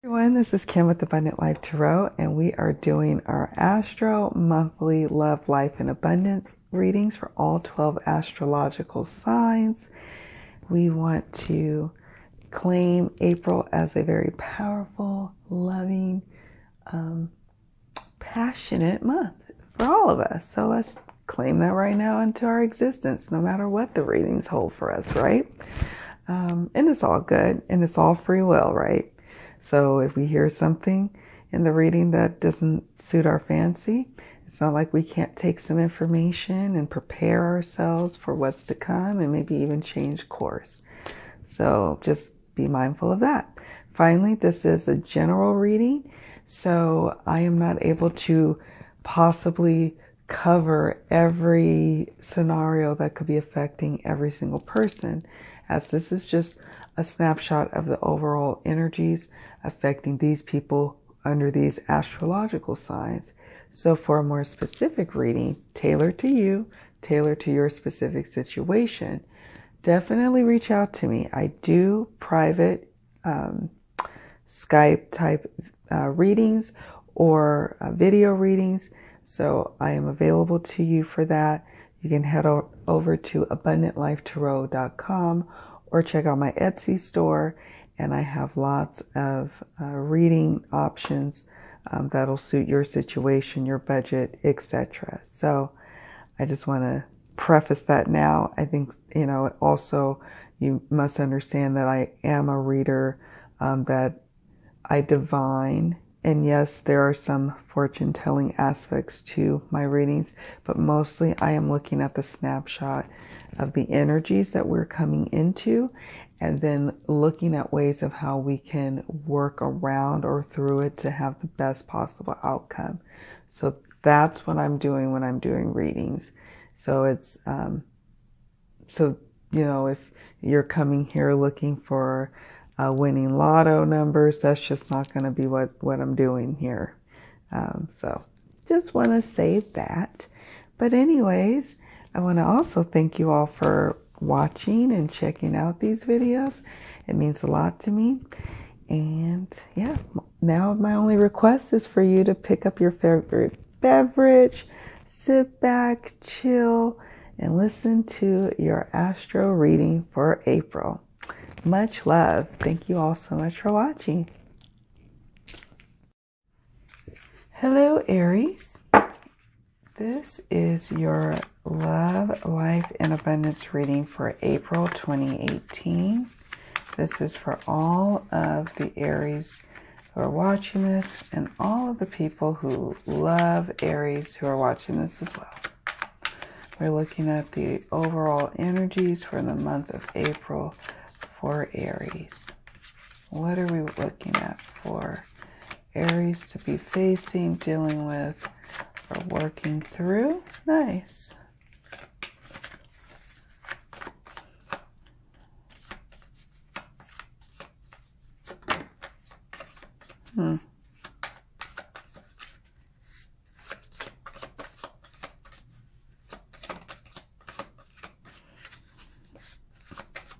Everyone, this is Kim with Abundant Life Tarot, and we are doing our Astro Monthly Love, Life, and Abundance readings for all 12 astrological signs. We want to claim April as a very powerful, loving, passionate month for all of us. So let's claim that right now into our existence, no matter what the readings hold for us, right? And it's all good, and it's all free will, right? So if we hear something in the reading that doesn't suit our fancy, it's not like we can't take some information and prepare ourselves for what's to come and maybe even change course. So just be mindful of that. Finally, this is a general reading, so I am not able to possibly cover every scenario that could be affecting every single person, as this is just a snapshot of the overall energies affecting these people under these astrological signs. So for a more specific reading, tailored to you, tailored to your specific situation, definitely reach out to me. I do private Skype type readings or video readings, so I am available to you for that. You can head over to abundantlifetarot.com or check out my Etsy store, and I have lots of reading options that'll suit your situation, your budget, etc. So I just want to preface that now. I think, also you must understand that I am a reader, that I divine. And yes, there are some fortune telling aspects to my readings, but mostly I am looking at the snapshot of the energies that we're coming into, and then looking at ways of how we can work around or through it to have the best possible outcome. So that's what I'm doing when I'm doing readings. So it's, if you're coming here looking for winning lotto numbers, that's just not going to be what I'm doing here. So just want to say that. But anyways, I want to also thank you all for watching and checking out these videos. It means a lot to me. And yeah, now my only request is for you to pick up your favorite beverage, sit back, chill, and listen to your astro reading for April. Much love. Thank you all so much for watching. Hello, Aries. This is your Love, Life, and Abundance reading for April 2018. This is for all of the Aries who are watching this, and all of the people who love Aries who are watching this as well. We're looking at the overall energies for the month of April for Aries. What are we looking at for Aries to be facing, dealing with, or working through? Nice.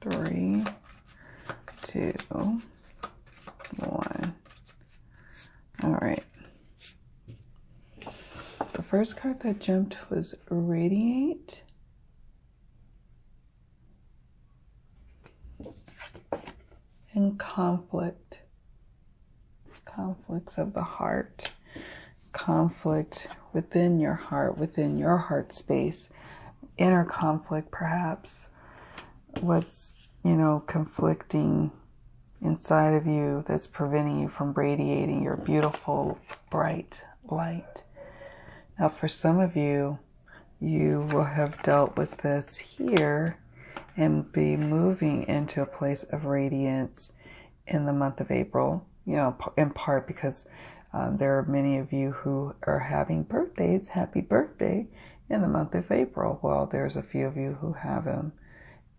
Three, two, one. All right. The first card that jumped was Radiate. And Conflict. Conflicts of the heart. Conflict within your heart space. Inner conflict, perhaps. What's, conflicting inside of you that's preventing you from radiating your beautiful, bright light. Now, for some of you, you will have dealt with this here and be moving into a place of radiance in the month of April, in part because there are many of you who are having birthdays. Happy birthday in the month of April. Well, there's a few of you who have them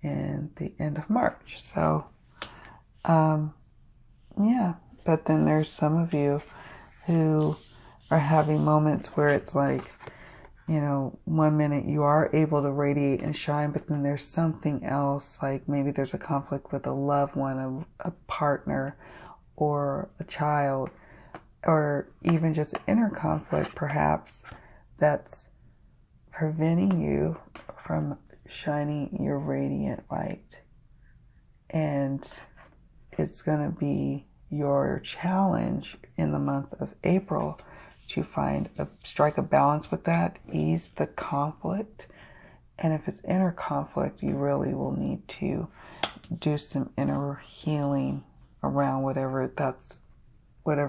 in the end of March. So, but then there's some of you who are having moments where it's like, 1 minute you are able to radiate and shine, but then there's something else, like maybe there's a conflict with a loved one, a partner, or a child, or even just inner conflict perhaps that's preventing you from shining your radiant light. And it's going to be your challenge in the month of April to strike a balance with that, ease the conflict. And if it's inner conflict, you really will need to do some inner healing around whatever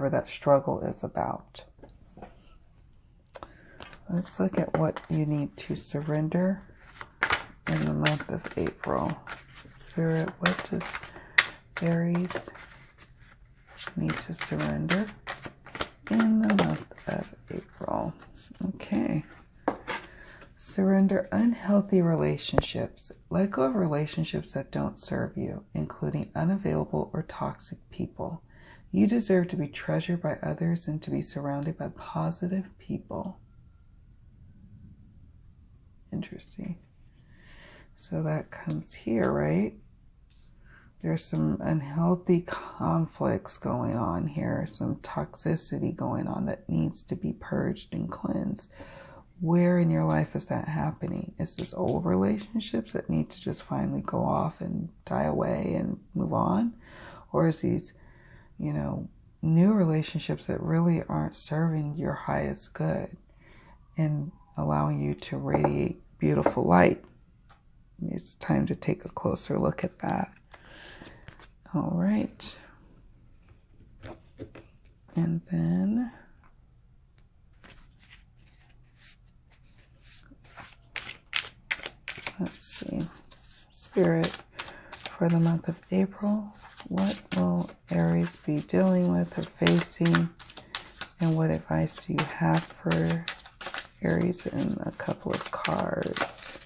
that struggle is about. Let's look at what you need to surrender in the month of April. Spirit, what does Aries need to surrender in the month of April? Okay. Surrender unhealthy relationships. Let go of relationships that don't serve you, including unavailable or toxic people. You deserve to be treasured by others and to be surrounded by positive people. Interesting. So that comes here, right? There's some unhealthy conflicts going on here, some toxicity going on that needs to be purged and cleansed. Where in your life is that happening? Is this old relationships that need to just finally go off and die away and move on? Or is these, new relationships that really aren't serving your highest good and allowing you to radiate beautiful light? It's time to take a closer look at that. All right. And then let's see. Spirit, for the month of April, what will Aries be dealing with or facing? And what advice do you have for Aries in a couple of cards?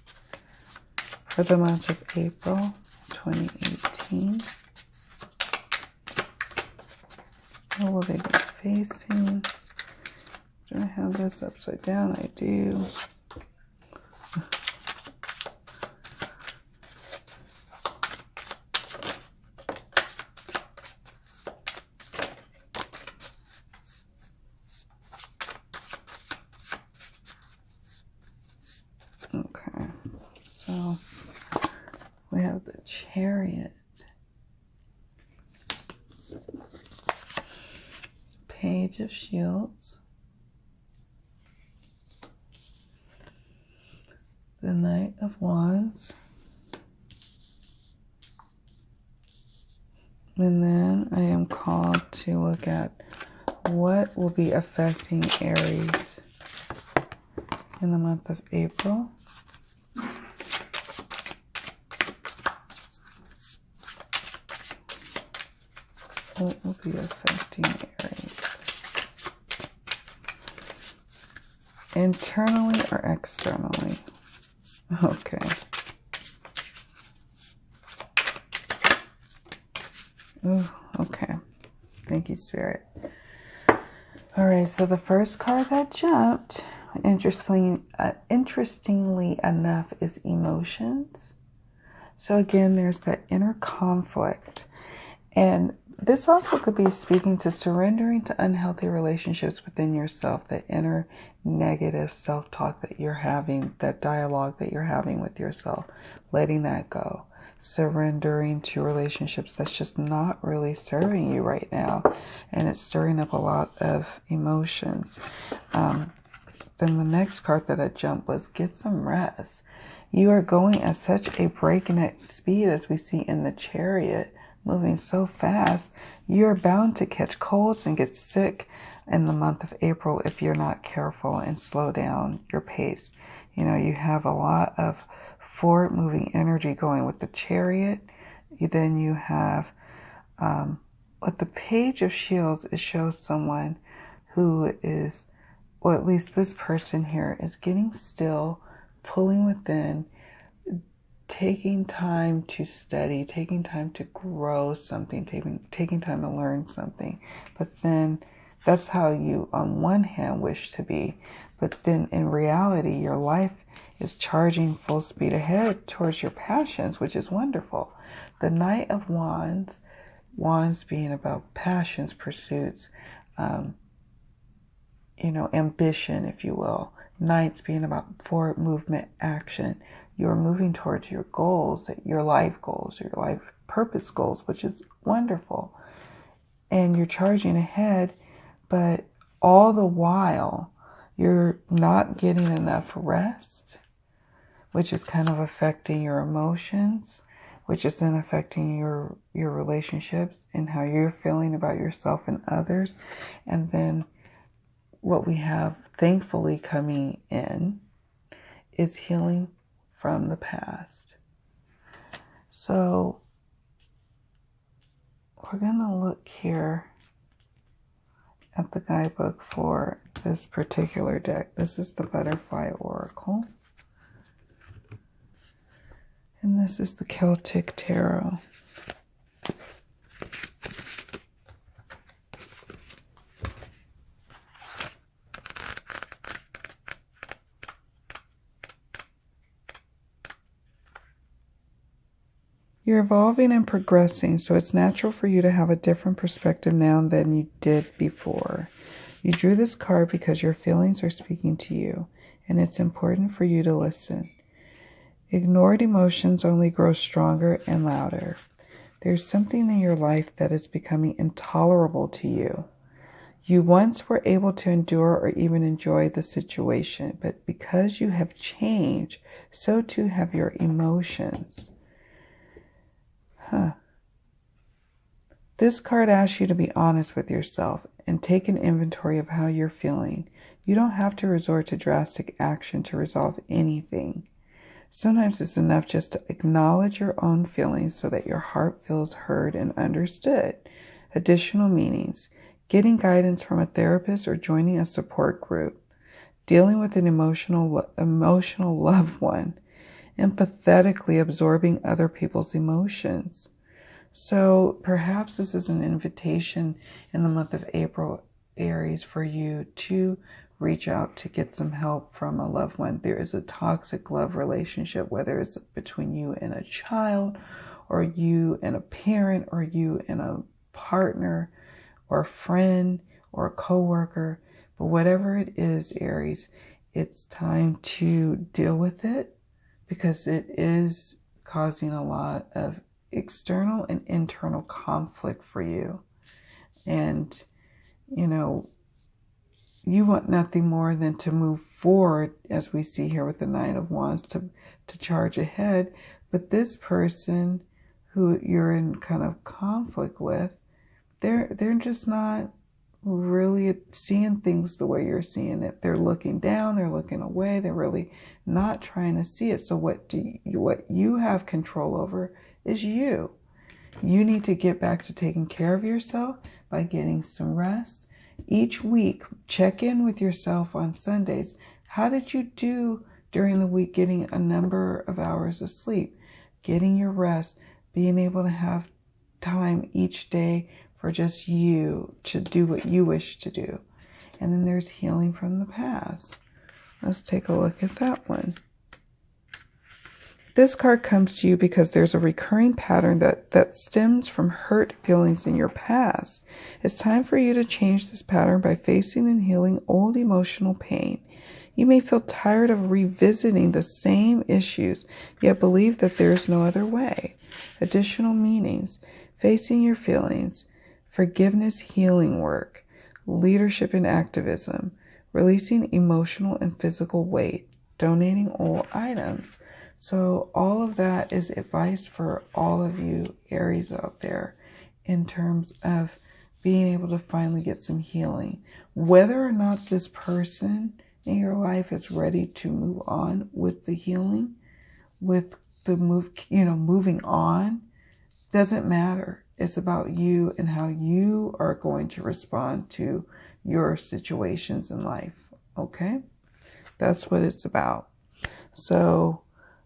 For the month of April 2018, what will they be facing? Do I have this upside down? I do. Okay, so we have the Chariot, Page of Shields, the Knight of Wands, and then I am called to look at what will be affecting Aries in the month of April. What will be affecting Aries? Internally or externally? Okay. Oh, okay. Thank you, Spirit. All right, so the first card that jumped, interestingly enough, is emotions. So again, there's that inner conflict. And this also could be speaking to surrendering to unhealthy relationships within yourself, that inner negative self-talk that you're having, that dialogue that you're having with yourself, letting that go. Surrendering to relationships that's just not really serving you right now, and it's stirring up a lot of emotions. Then the next card that I jumped was get some rest. You are going at such a breakneck speed, as we see in the Chariot, moving so fast. You're bound to catch colds and get sick in the month of April if you're not careful and slow down your pace. You have a lot of forward moving energy going with the Chariot. Then you have with the Page of Shields, it shows someone who is, or at least this person here, is getting still, pulling within, taking time to study, taking time to grow something, taking time to learn something. But then that's how you on one hand wish to be, but then in reality your life is charging full speed ahead towards your passions, which is wonderful. The Knight of Wands Wands being about passions, pursuits, ambition, if you will. Knights being about forward movement, action. You're moving towards your goals, your life goals, your life purpose goals, which is wonderful. And you're charging ahead, but all the while, you're not getting enough rest, which is kind of affecting your emotions, which is then affecting your relationships and how you're feeling about yourself and others. And then what we have thankfully coming in is healing from the past. So we're going to look here at the guidebook for this particular deck. This is the Butterfly Oracle. And this is the Celtic Tarot. You're evolving and progressing, so it's natural for you to have a different perspective now than you did before. You drew this card because your feelings are speaking to you, and it's important for you to listen. Ignored emotions only grow stronger and louder. There's something in your life that is becoming intolerable to you. You once were able to endure or even enjoy the situation, but because you have changed, so too have your emotions. This card asks you to be honest with yourself and take an inventory of how you're feeling. You don't have to resort to drastic action to resolve anything. Sometimes it's enough just to acknowledge your own feelings so that your heart feels heard and understood. Additional meanings: getting guidance from a therapist or joining a support group, dealing with an emotional loved one, empathetically absorbing other people's emotions. So perhaps this is an invitation in the month of April, Aries, for you to reach out to get some help from a loved one. There is a toxic love relationship, whether it's between you and a child, or you and a parent, or you and a partner, or a friend, or a coworker. But whatever it is, Aries, it's time to deal with it, because it is causing a lot of external and internal conflict for you. And, you want nothing more than to move forward, as we see here with the Knight of Wands, to charge ahead. But this person who you're in kind of conflict with, they're just not really seeing things the way you're seeing it. They're looking down, they're looking away, they're really not trying to see it. So what you have control over is you. You need to get back to taking care of yourself by getting some rest. Each week, check in with yourself on Sundays. How did you do during the week getting a number of hours of sleep, getting your rest, being able to have time each day for just you to do what you wish to do? And then there's healing from the past. Let's take a look at that one. This card comes to you because there's a recurring pattern that stems from hurt feelings in your past. It's time for you to change this pattern by facing and healing old emotional pain. You may feel tired of revisiting the same issues, yet believe that there's no other way. Additional meanings: facing your feelings, forgiveness, healing work, leadership and activism, releasing emotional and physical weight, donating old items. So all of that is advice for all of you Aries out there in terms of being able to finally get some healing. Whether or not this person in your life is ready to move on with the healing, with the moving on, doesn't matter. It's about you and how you are going to respond to your situations in life. Okay? That's what it's about. So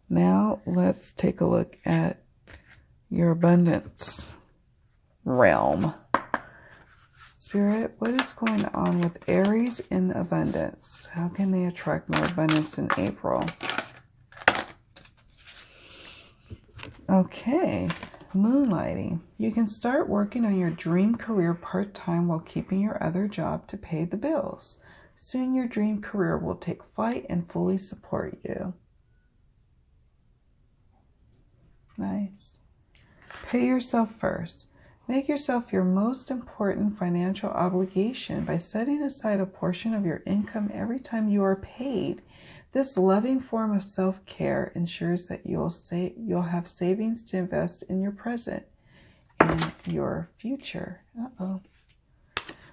now let's take a look at your abundance realm. Spirit, what is going on with Aries in abundance? How can they attract more abundance in April? Okay, Moonlighting. You can start working on your dream career part-time while keeping your other job to pay the bills. Soon your dream career will take flight and fully support you. Nice. Pay yourself first. Make yourself your most important financial obligation by setting aside a portion of your income every time you are paid. This loving form of self-care ensures that you'll have savings to invest in your present and your future.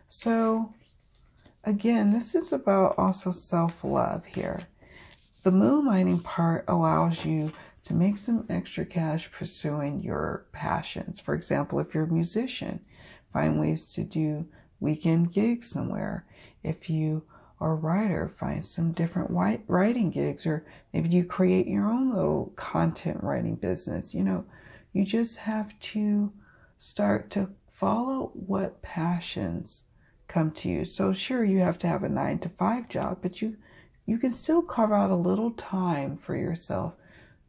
So again, this is about also self-love here. The moonlighting part allows you to make some extra cash pursuing your passions. For example, if you're a musician, find ways to do weekend gigs somewhere. If you are a writer, find some different writing gigs, or maybe you create your own little content writing business. You know, you just have to start to follow what passions come to you. So sure, you have to have a 9-to-5 job, but you can still carve out a little time for yourself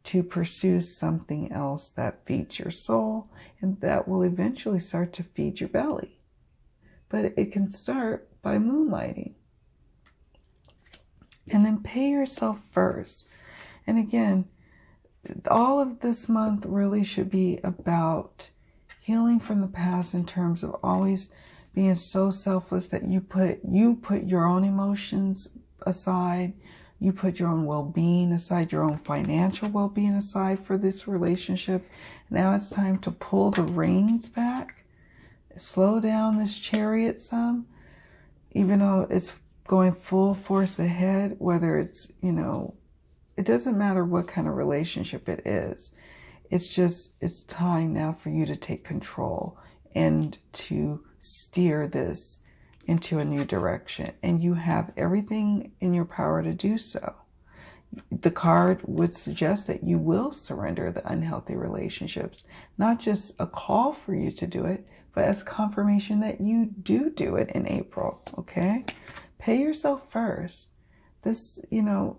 to pursue something else that feeds your soul and that will eventually start to feed your belly. But it can start by moonlighting. And then pay yourself first. And again, all of this month really should be about healing from the past in terms of always being so selfless that you put your own emotions aside, you put your own well-being aside, your own financial well-being aside for this relationship. Now it's time to pull the reins back, slow down this chariot some, even though it's going full force ahead, whether it's, it doesn't matter what kind of relationship it is. It's time now for you to take control and to steer this into a new direction. And you have everything in your power to do so. The card would suggest that you will surrender the unhealthy relationships, not just a call for you to do it, but as confirmation that you do it in April, okay? Pay yourself first. This, no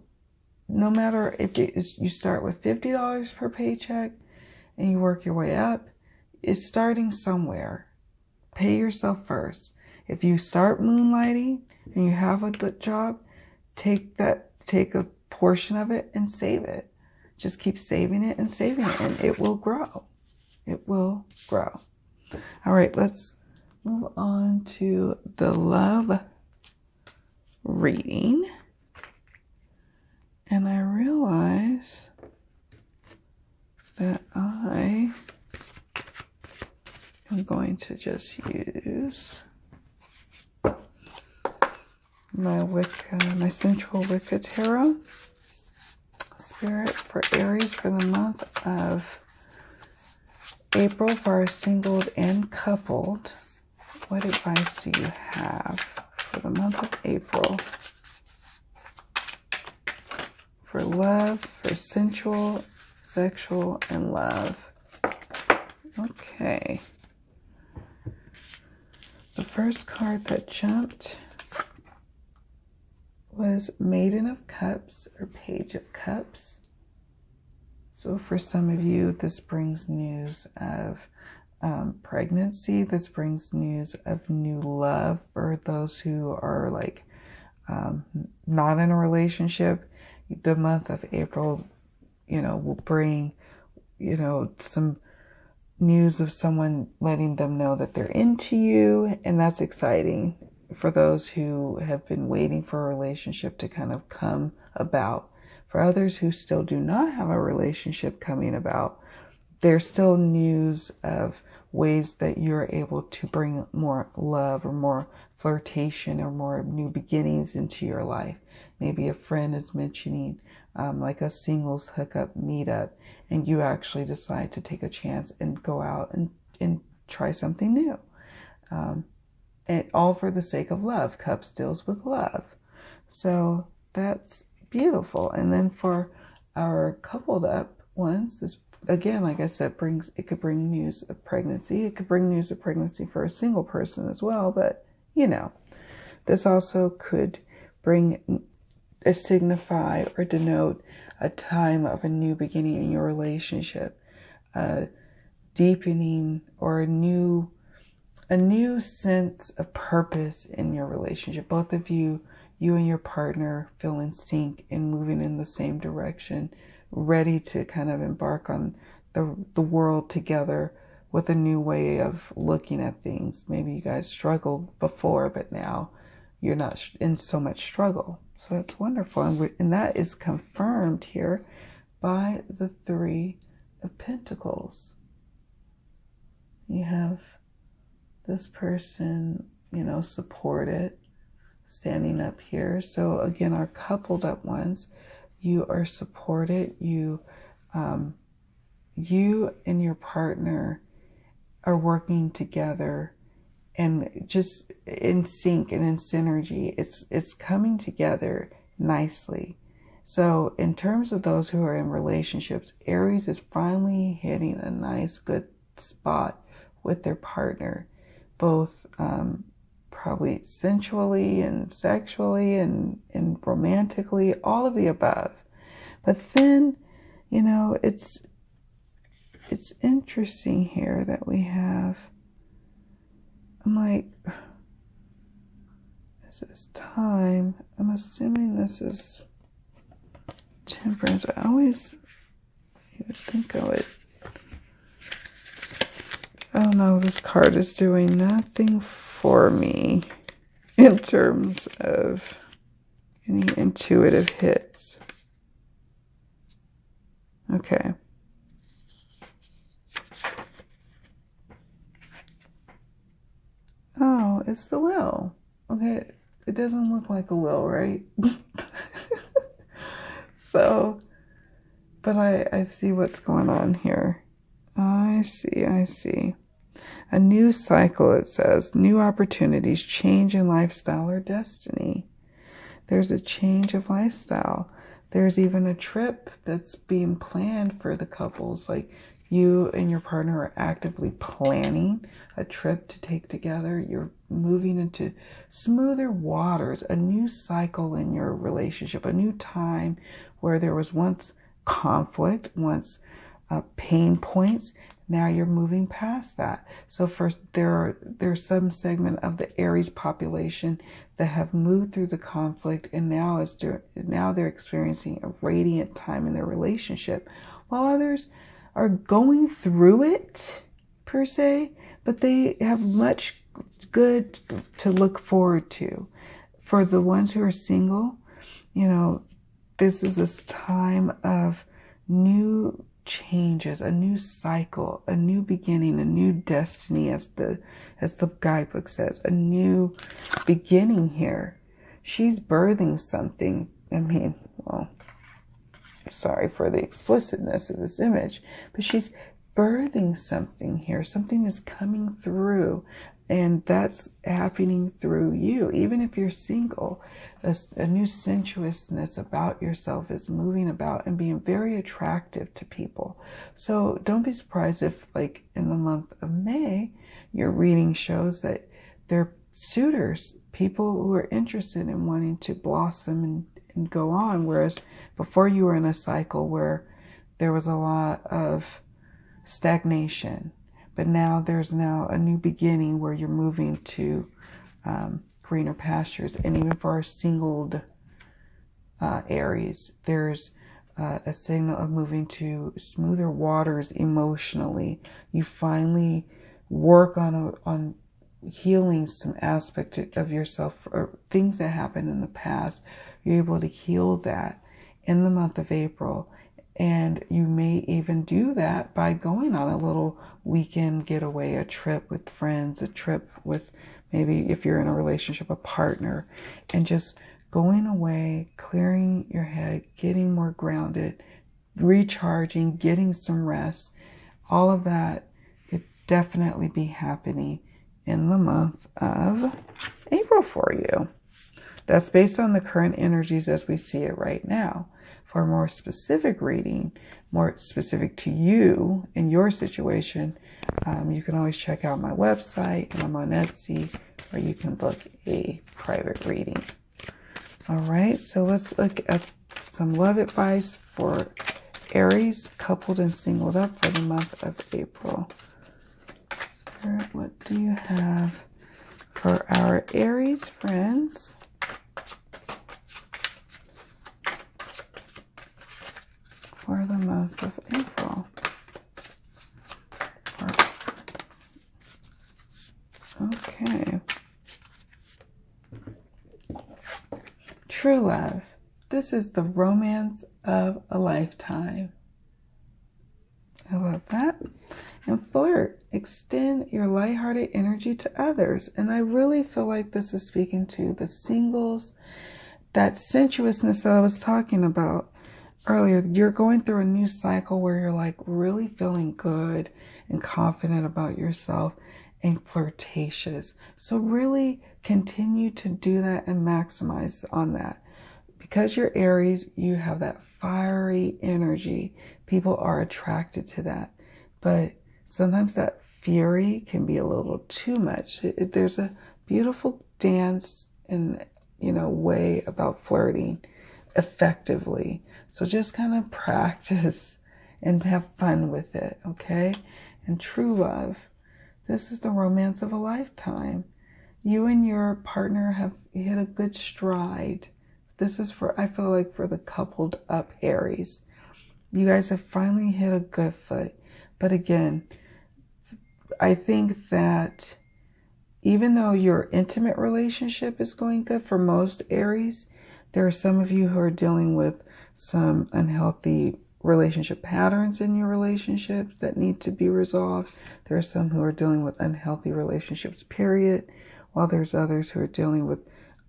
matter if you start with $50 per paycheck and you work your way up, it's starting somewhere. Pay yourself first. If you start moonlighting and you have a job, take a portion of it and save it. Just keep saving it and saving it, and it will grow. It will grow. All right, let's move on to the love reading. And I realize that I am going to just use my Central Wicca Tarot Spirit for Aries for the month of April for our singled and coupled. What advice do you have for the month of April for love, for sensual, sexual, and love? Okay. The first card that jumped was Maiden of Cups or Page of Cups. So for some of you, this brings news of pregnancy. This brings news of new love for those who are not in a relationship. The month of April, will bring, some news of someone letting them know that they're into you, and that's exciting for those who have been waiting for a relationship to kind of come about. For others who still do not have a relationship coming about, there's still news of ways that you're able to bring more love or more flirtation or more new beginnings into your life. Maybe a friend is mentioning like a singles hookup meetup, and you actually decide to take a chance and go out and try something new. And all for the sake of love. Cups deals with love. So that's beautiful. And then for our coupled up ones, this again, like I said, it could bring news of pregnancy. It could bring news of pregnancy for a single person as well. But, this also could signify or denote a time of a new beginning in your relationship. deepening or a new sense of purpose in your relationship. Both of you and your partner feel in sync and moving in the same direction, ready to kind of embark on the world together with a new way of looking at things. Maybe you guys struggled before, but now you're not in so much struggle. So that's wonderful. And that is confirmed here by the Three of Pentacles. You have this person, you know, supported, standing up here. So again, our coupled up ones, you are supported. You and your partner are working together and just in sync and in synergy. It's coming together nicely. So in terms of those who are in relationships, Aries is finally hitting a nice, good spot with their partner, both probably sensually and sexually and romantically, all of the above. But then, you know, it's interesting here that we have, I'm like, this is time. I'm assuming this is Temperance. I always would think I would. I don't know, this card is doing nothing for me in terms of any intuitive hits. Okay. Oh, it's the Wheel. Okay, it doesn't look like a wheel, right? So, but I see what's going on here. I see. A new cycle, it says. New opportunities, change in lifestyle or destiny. There's a change of lifestyle. There's even a trip that's being planned for the couples. Like you and your partner are actively planning a trip to take together. You're moving into smoother waters, a new cycle in your relationship, a new time where there was once conflict, once pain points. Now you're moving past that. So first, there's some segment of the Aries population that have moved through the conflict, and now they're experiencing a radiant time in their relationship, while others are going through it per se, but they have much good to look forward to. For the ones who are single, you know, this is this time of new changes, a new cycle, a new beginning, a new destiny, as the guidebook says, a new beginning here. She's birthing something. I mean, well, sorry for the explicitness of this image, but she's birthing something here. Something is coming through, and that's happening through you. Even if you're single, a new sensuousness about yourself is moving about and being very attractive to people. So don't be surprised if, like, in the month of May, your reading shows that they're suitors, people who are interested in wanting to blossom and go on. Whereas before, you were in a cycle where there was a lot of stagnation. But now there's a new beginning where you're moving to greener pastures. And even for our singled Aries, there's a signal of moving to smoother waters emotionally. You finally work on healing some aspect of yourself, or things that happened in the past. You're able to heal that in the month of April. And you may even do that by going on a little weekend getaway, a trip with friends, a trip with, maybe if you're in a relationship, a partner, and just going away, clearing your head, getting more grounded, recharging, getting some rest. All of that could definitely be happening in the month of April for you. That's based on the current energies as we see it right now. For a more specific reading, more specific to you and your situation, you can always check out my website, and I'm on Etsy, or you can book a private reading. All right, so let's look at some love advice for Aries coupled and singled up for the month of April. Spirit, what do you have for our Aries friends? For the month of April. Okay. True love. This is the romance of a lifetime. I love that. And flirt. Extend your lighthearted energy to others. And I really feel like this is speaking to the singles. That sensuousness that I was talking about earlier. You're going through a new cycle where you're like really feeling good and confident about yourself and flirtatious. So really continue to do that and maximize on that. Because you're Aries, you have that fiery energy. People are attracted to that. But sometimes that fury can be a little too much. There's a beautiful dance and, way about flirting effectively. So just kind of practice and have fun with it, okay? And true love. This is the romance of a lifetime. You and your partner have hit a good stride. This is I feel like for the coupled up Aries. You guys have finally hit a good foot. But again, I think that even though your intimate relationship is going good for most Aries, there are some of you who are dealing with some unhealthy relationship patterns in your relationships that need to be resolved. There are some who are dealing with unhealthy relationships, period, while there's others who are dealing with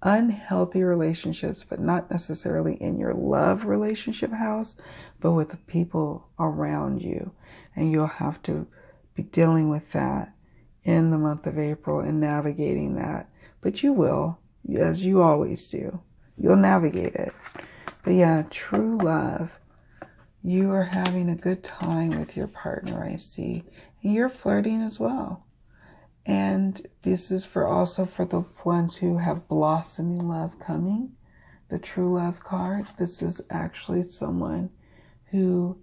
unhealthy relationships, but not necessarily in your love relationship house, but with the people around you. And you'll have to be dealing with that in the month of April and navigating that. But you will, as you always do. You'll navigate it. But yeah, true love. You are having a good time with your partner, I see. And you're flirting as well. And this is also for the ones who have blossoming love coming. The true love card. This is actually someone who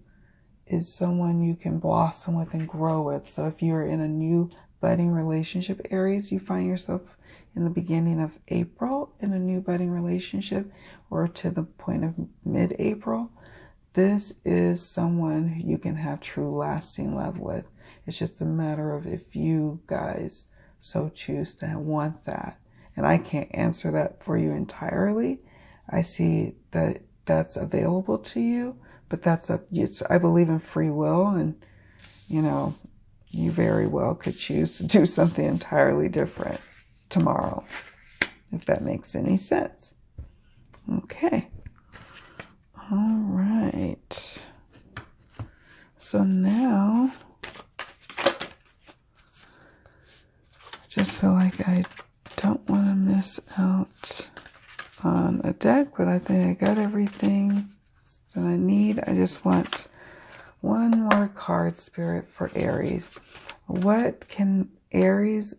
is someone you can blossom with and grow with. So if you're in a new budding relationship, Aries, you find yourself in the beginning of April in a new budding relationship or to the point of mid-April, this is someone who you can have true lasting love with. It's just a matter of if you guys so choose to want that. And I can't answer that for you entirely. I see that that's available to you, but I believe in free will, and you very well could choose to do something entirely different tomorrow, if that makes any sense. Okay. All right. So now, I just feel like I don't want to miss out on a deck, but I think I got everything that I need. I just want one more card, Spirit, for Aries. What can Aries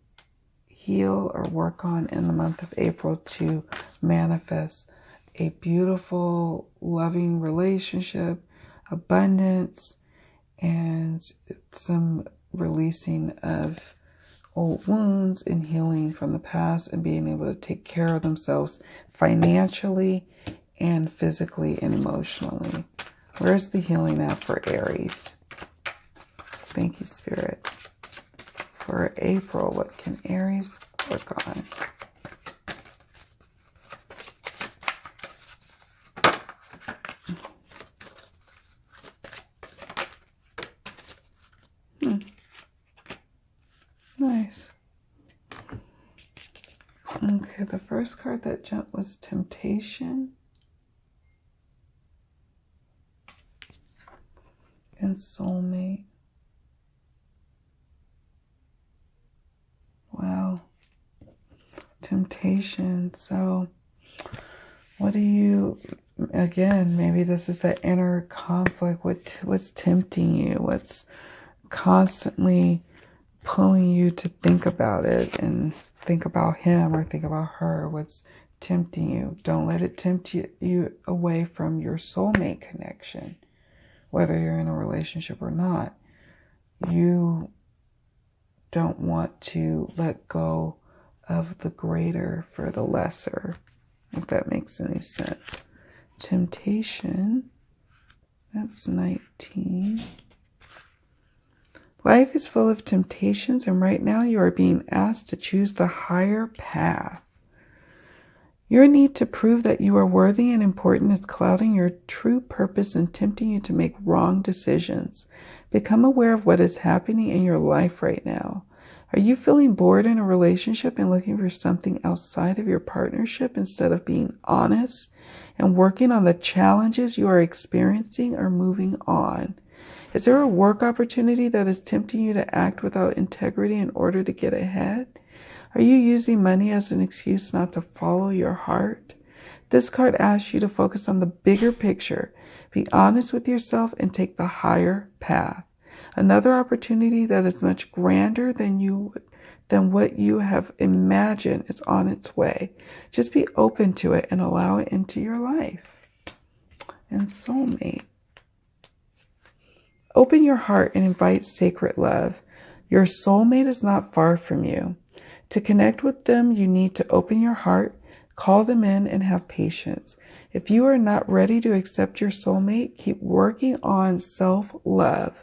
heal or work on in the month of April to manifest a beautiful, loving relationship, abundance, and some releasing of old wounds and healing from the past and being able to take care of themselves financially and physically and emotionally? Where's the healing at for Aries? Thank you, Spirit. For April, what can Aries work on? Nice. Okay, the first card that jumped was Temptation and Soulmate. Wow. Temptation. So what do you, again, maybe this is that inner conflict. What's tempting you? What's constantly pulling you to think about it and think about him or think about her? What's tempting you? Don't let it tempt you away from your soulmate connection. whether you're in a relationship or not. You don't want to let go of the greater for the lesser, if that makes any sense. Temptation, that's 19. Life is full of temptations, and right now you are being asked to choose the higher path. Your need to prove that you are worthy and important is clouding your true purpose and tempting you to make wrong decisions. Become aware of what is happening in your life right now. Are you feeling bored in a relationship and looking for something outside of your partnership instead of being honest and working on the challenges you are experiencing or moving on? Is there a work opportunity that is tempting you to act without integrity in order to get ahead? Are you using money as an excuse not to follow your heart? This card asks you to focus on the bigger picture. Be honest with yourself and take the higher path. Another opportunity that is much grander than what you have imagined is on its way. Just be open to it and allow it into your life. And soulmate. Open your heart and invite sacred love. Your soulmate is not far from you. To connect with them, you need to open your heart, call them in, and have patience. If you are not ready to accept your soulmate, keep working on self-love.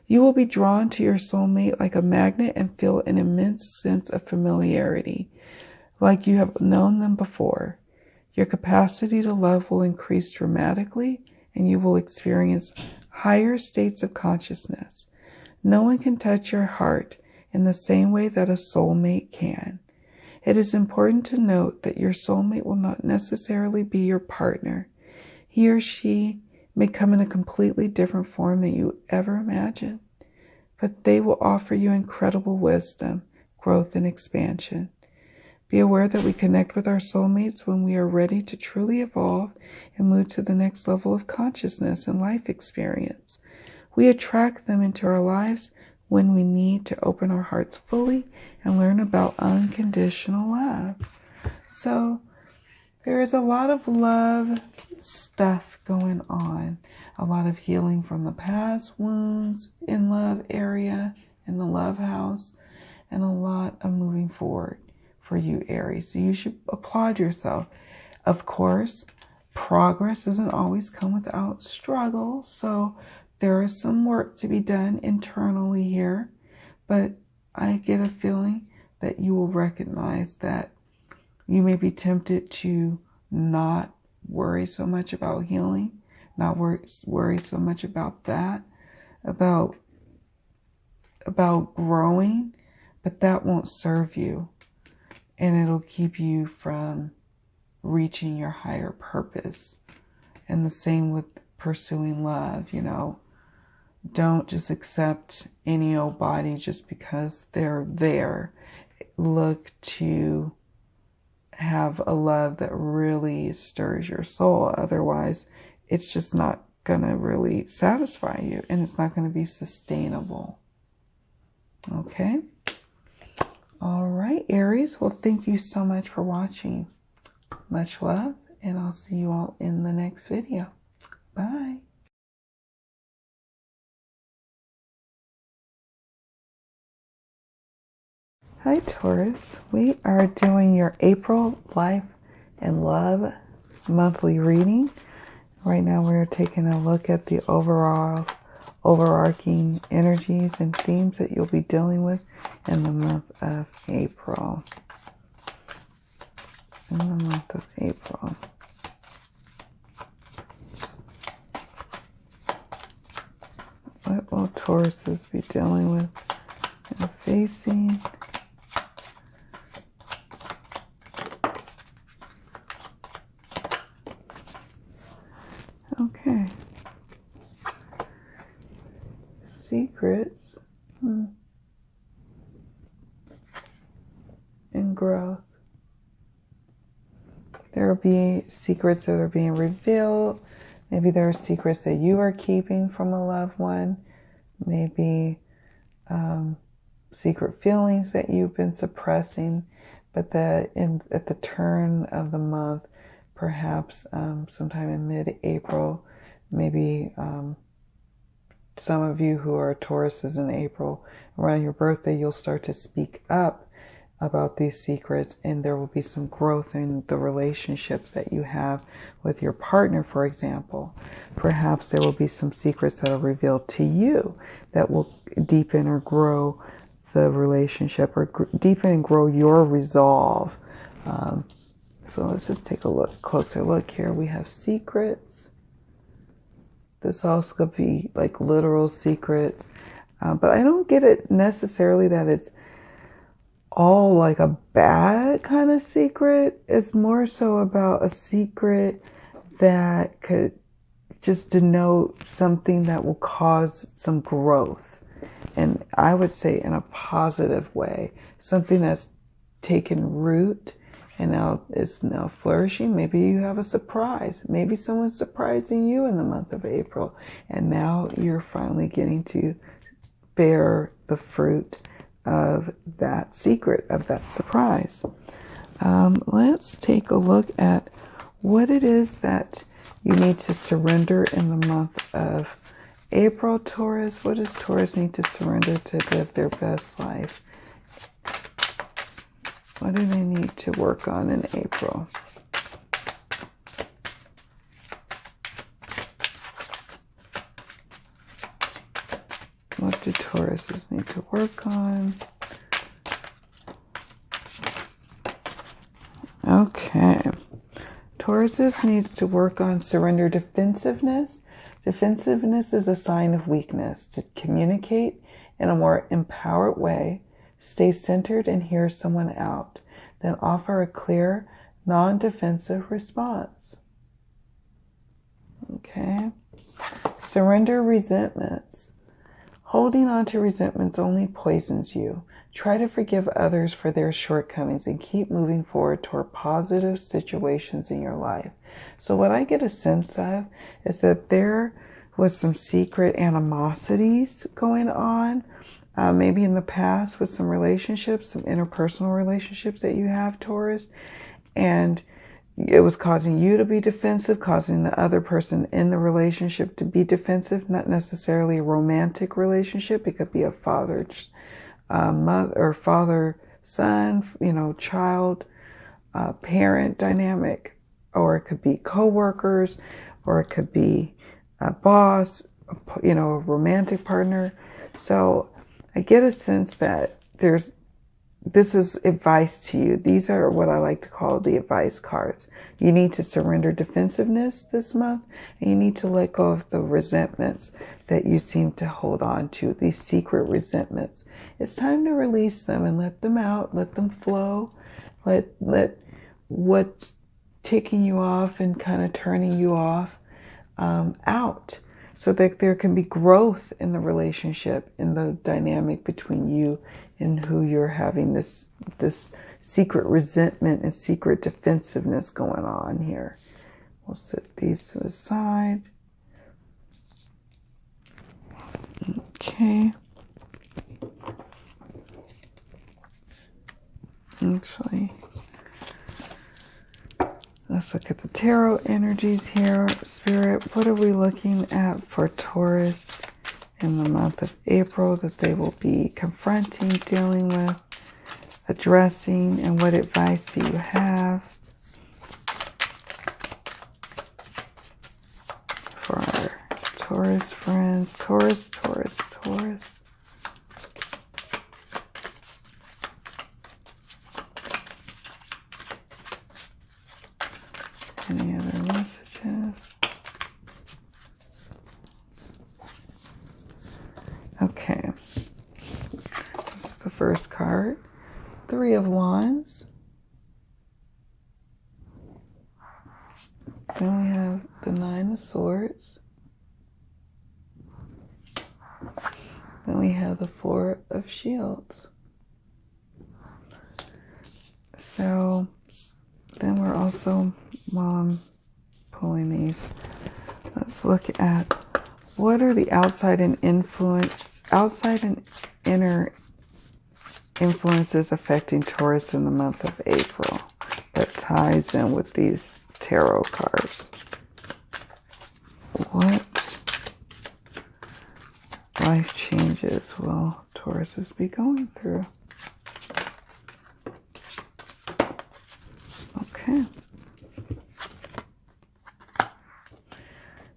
You will be drawn to your soulmate like a magnet and feel an immense sense of familiarity, like you have known them before. Your capacity to love will increase dramatically, and you will experience higher states of consciousness. No one can touch your heart in the same way that a soulmate can. It is important to note that your soulmate will not necessarily be your partner. He or she may come in a completely different form than you ever imagined, but they will offer you incredible wisdom, growth, and expansion. Be aware that we connect with our soulmates when we are ready to truly evolve and move to the next level of consciousness and life experience. We attract them into our lives when we need to open our hearts fully and learn about unconditional love. So there is a lot of love stuff going on, a lot of healing from the past, wounds in love area, in the love house, and a lot of moving forward for you, Aries. So you should applaud yourself. Of course, progress doesn't always come without struggle, so there is some work to be done internally here, but I get a feeling that you will recognize that you may be tempted to not worry so much about healing, not worry so much about that, about growing, but that won't serve you, and it'll keep you from reaching your higher purpose. And the same with pursuing love, Don't just accept any old body just because they're there. Look to have a love that really stirs your soul. Otherwise, it's just not going to really satisfy you, and it's not going to be sustainable. Okay? All right, Aries. Well, thank you so much for watching. Much love, and I'll see you all in the next video. Bye. Hi, Taurus. We are doing your April Life and Love monthly reading. Right now we're taking a look at the overarching energies and themes that you'll be dealing with in the month of April. What will Tauruses be dealing with and facing? Okay. Secrets and growth. There will be secrets that are being revealed. Maybe there are secrets that you are keeping from a loved one. Maybe secret feelings that you've been suppressing, but that at the turn of the month, perhaps sometime in mid-April, maybe some of you who are Tauruses in April, around your birthday, you'll start to speak up about these secrets, and there will be some growth in the relationships that you have with your partner, for example. Perhaps there will be some secrets that are revealed to you that will deepen or grow the relationship, or deepen and grow your resolve. So let's just take a closer look here. We have secrets. This also could be like literal secrets. But I don't get it necessarily that it's all like a bad kind of secret. It's more so about a secret that could just denote something that will cause some growth. And I would say in a positive way, something that's taken root and now it's now flourishing. Maybe you have a surprise. Maybe someone's surprising you in the month of April. And now you're finally getting to bear the fruit of that secret, of that surprise. Let's take a look at what it is that you need to surrender in the month of April, Taurus. What does Taurus need to surrender to live their best life? What do they need to work on in April? What do Tauruses need to work on? Okay. Tauruses needs to work on surrender defensiveness. Defensiveness is a sign of weakness. To communicate in a more empowered way, stay centered and hear someone out, then offer a clear, non-defensive response. Okay. Surrender resentments. Holding on to resentments only poisons you. Try to forgive others for their shortcomings and keep moving forward toward positive situations in your life. So what I get a sense of is that there was some secret animosities going on, maybe in the past with some relationships, some interpersonal relationships that you have, Taurus, and it was causing you to be defensive, causing the other person in the relationship to be defensive, not necessarily a romantic relationship. It could be a father, mother, or father, son, child, parent dynamic, or it could be co-workers, or it could be a boss, a romantic partner. So I get a sense that this is advice to you. These are what I like to call the advice cards. You need to surrender defensiveness this month, and you need to let go of the resentments that you seem to hold on to, these secret resentments. It's time to release them and let them out, let them flow, let what's ticking you off and kind of turning you off out, so that there can be growth in the relationship, in the dynamic between you and who you're having this secret resentment and secret defensiveness going on here. We'll set these to the side. Okay. Actually, let's look at the tarot energies here. Spirit, what are we looking at for Taurus in the month of April that they will be confronting, dealing with, addressing, and what advice do you have for our Taurus friends? Taurus. Any other messages? Okay. This is the first card. 3 of Wands. Then we have the 9 of Swords. Then we have the 4 of Shields. So then we're also, while I'm pulling these, let's look at what are the outside and inner influences affecting Taurus in the month of April that ties in with these tarot cards. life changes will Tauruses be going through? Okay.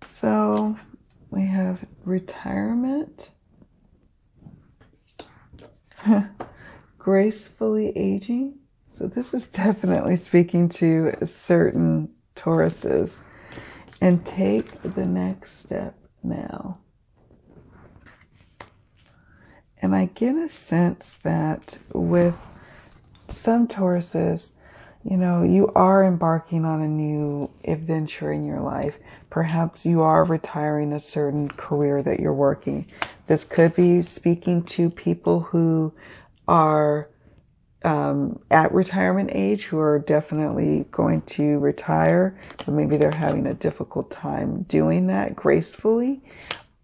So we have retirement, gracefully aging. So this is definitely speaking to certain Tauruses. And take the next step now. And I get a sense that with some Tauruses, you know, you are embarking on a new adventure in your life. Perhaps you are retiring a certain career that you're working. This could be speaking to people who are at retirement age, who are definitely going to retire, but maybe they're having a difficult time doing that gracefully.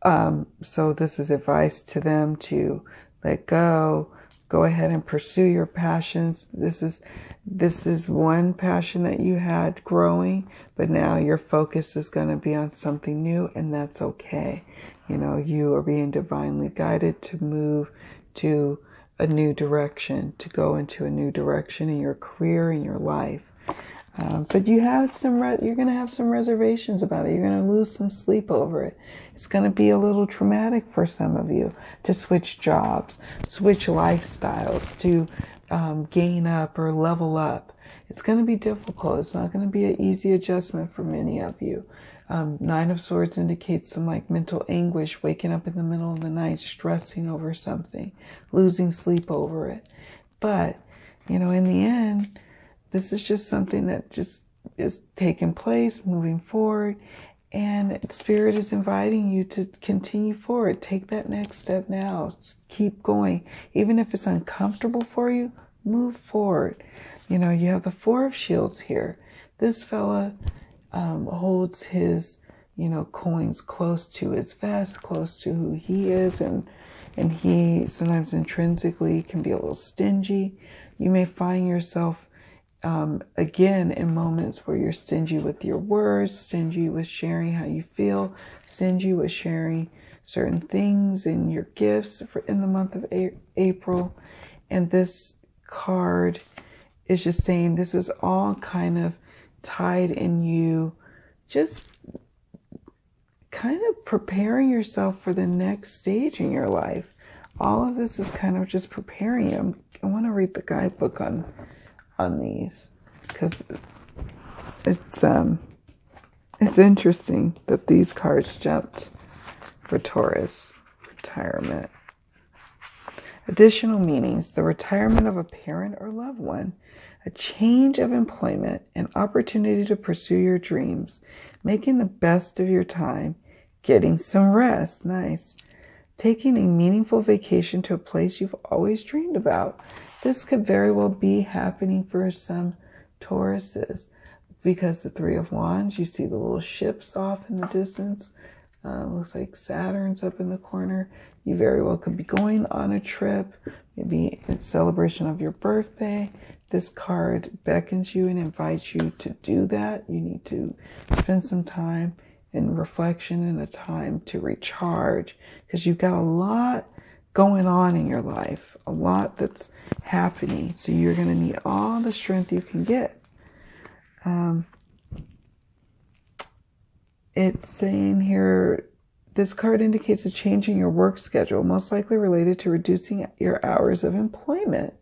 So this is advice to them to let go ahead and pursue your passions. This is one passion that you had growing, but now your focus is going to be on something new, and that's okay. You know, you are being divinely guided to move to a new direction, to go into a new direction in your career, in your life. But you have you're going to have some reservations about it. You're going to lose some sleep over it. It's going to be a little traumatic for some of you to switch jobs, switch lifestyles, to gain up or level up. It's going to be difficult. It's not going to be an easy adjustment for many of you. Nine of Swords indicates some like mental anguish, waking up in the middle of the night, stressing over something, losing sleep over it. But, you know, in the end, this is just something that just is taking place, moving forward, and Spirit is inviting you to continue forward. Take that next step now. Keep going. Even if it's uncomfortable for you, move forward. You know, you have the Four of Shields here. This fella holds his, you know, coins close to his vest, close to who he is, and he sometimes intrinsically can be a little stingy. You may find yourself again in moments where you're stingy with your words, stingy with sharing how you feel, stingy with sharing certain things and your gifts in the month of April. And this card is just saying this is all kind of tied in you, just kind of preparing yourself for the next stage in your life. All of this is kind of just preparing you. I want to read the guidebook on these, because it's interesting that these cards jumped for Taurus. Retirement. Additional meanings: the retirement of a parent or loved one, a change of employment, an opportunity to pursue your dreams, making the best of your time, getting some rest, nice, taking a meaningful vacation to a place you've always dreamed about. This could very well be happening for some Tauruses, because the Three of Wands, you see the little ships off in the distance. Looks like Saturn's up in the corner. You very well could be going on a trip, maybe in celebration of your birthday. This card beckons you and invites you to do that. You need to spend some time in reflection and a time to recharge, because you've got a lot going on in your life, a lot that's happening. So you're going to need all the strength you can get. It's saying here, this card indicates a change in your work schedule, most likely related to reducing your hours of employment.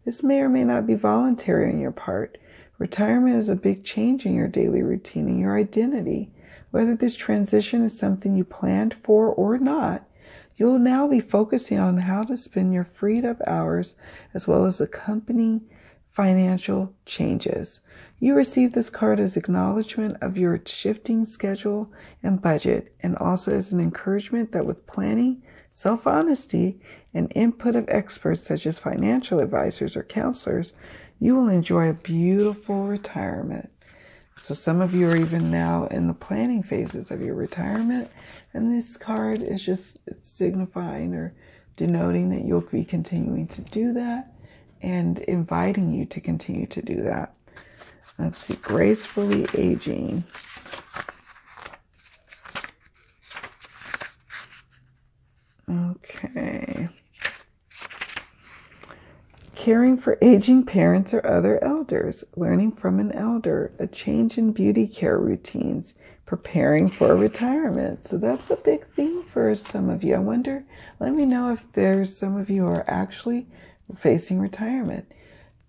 This may or may not be voluntary on your part. Retirement is a big change in your daily routine and your identity. Whether this transition is something you planned for or not, you'll now be focusing on how to spend your freed up hours, as well as accompanying financial changes. You receive this card as acknowledgement of your shifting schedule and budget, and also as an encouragement that with planning, self-honesty, and input of experts such as financial advisors or counselors, you will enjoy a beautiful retirement. So some of you are even now in the planning phases of your retirement, and this card is just signifying or denoting that you'll be continuing to do that and inviting you to continue to do that. Let's see, gracefully aging. Okay. Caring for aging parents or other elders, learning from an elder, a change in beauty care routines, preparing for retirement. So that's a big theme for some of you. I wonder, let me know if there's some of you who are actually facing retirement.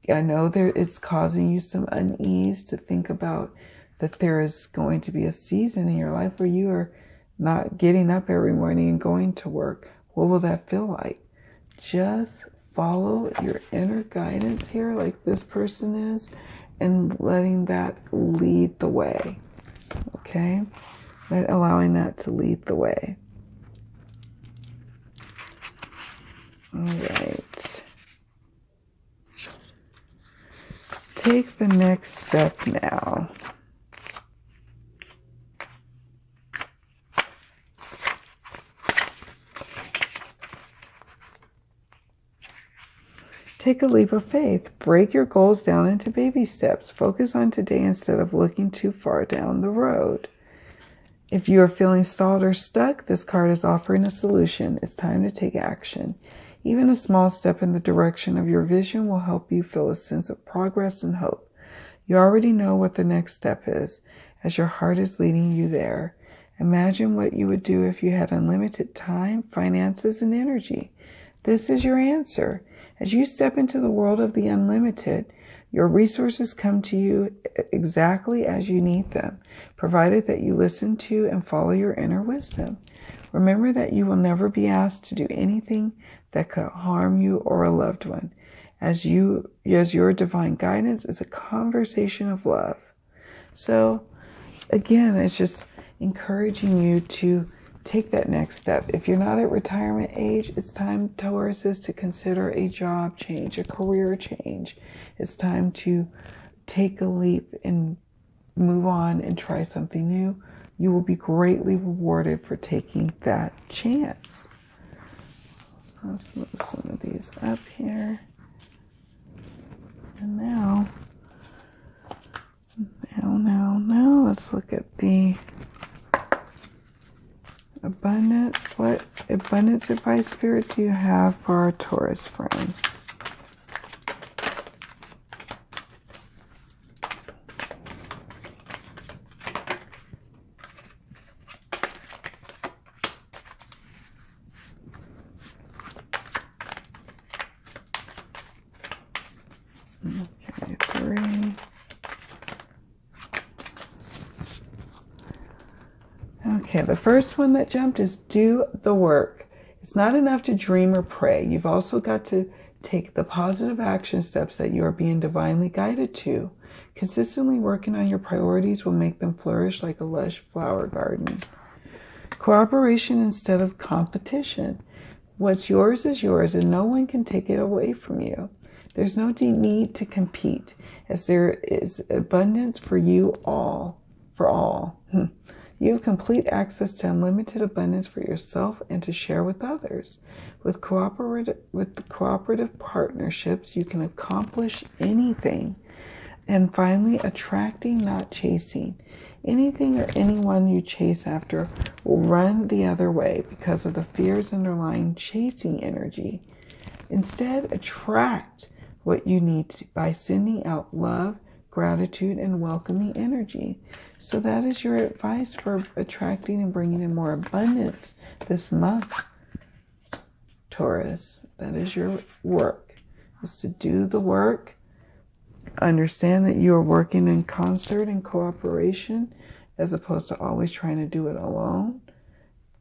I know it's causing you some unease to think about that there is going to be a season in your life where you are not getting up every morning and going to work. What will that feel like? Just follow your inner guidance here, like this person is, and letting that lead the way. Okay? Allowing that to lead the way. All right. Take the next step now. Take a leap of faith. Break your goals down into baby steps. Focus on today instead of looking too far down the road. If you are feeling stalled or stuck, this card is offering a solution. It's time to take action. Even a small step in the direction of your vision will help you feel a sense of progress and hope. You already know what the next step is, as your heart is leading you there. Imagine what you would do if you had unlimited time, finances, and energy. This is your answer. As you step into the world of the unlimited, your resources come to you exactly as you need them, provided that you listen to and follow your inner wisdom. Remember that you will never be asked to do anything that could harm you or a loved one, as your divine guidance is a conversation of love. So, again, it's just encouraging you to take that next step. If you're not at retirement age, it's time, Taurus, to consider a job change, a career change. It's time to take a leap and move on and try something new. You will be greatly rewarded for taking that chance. Let's move some of these up here. And now, let's look at the abundance. What abundance advice, Spirit, do you have for our Taurus friends? Okay, 3. Okay, the first one that jumped is do the work. It's not enough to dream or pray. You've also got to take the positive action steps that you are being divinely guided to. Consistently working on your priorities will make them flourish like a lush flower garden. Cooperation instead of competition. What's yours is yours, and no one can take it away from you. There's no need to compete, as there is abundance for you all. For all. You have complete access to unlimited abundance for yourself and to share with others. With cooperative partnerships, you can accomplish anything. And finally, attracting, not chasing. Anything or anyone you chase after will run the other way because of the fears underlying chasing energy. Instead, attract what you need by sending out love, gratitude, and welcoming energy. So that is your advice for attracting and bringing in more abundance this month, Taurus. That is your work, is to do the work. Understand that you are working in concert and cooperation as opposed to always trying to do it alone.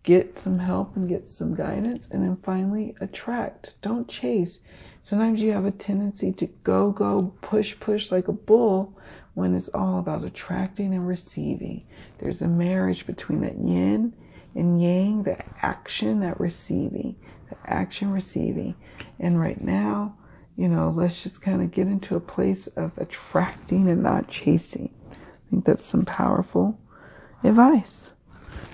Get some help and get some guidance. And then finally, attract. Don't chase. Sometimes you have a tendency to go, push like a bull when it's all about attracting and receiving. There's a marriage between that yin and yang, the action, that receiving, the action receiving. And right now, let's just kind of get into a place of attracting and not chasing. I think that's some powerful advice.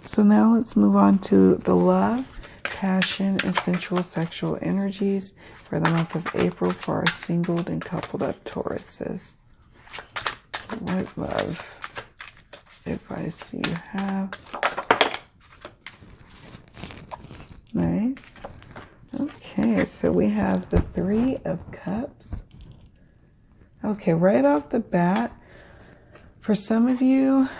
So now let's move on to the love, passion, and sensual sexual energies for the month of April for our singled and coupled up Tauruses. What love advice do you have? Nice. Okay, so we have the Three of Cups. Okay, right off the bat, for some of you,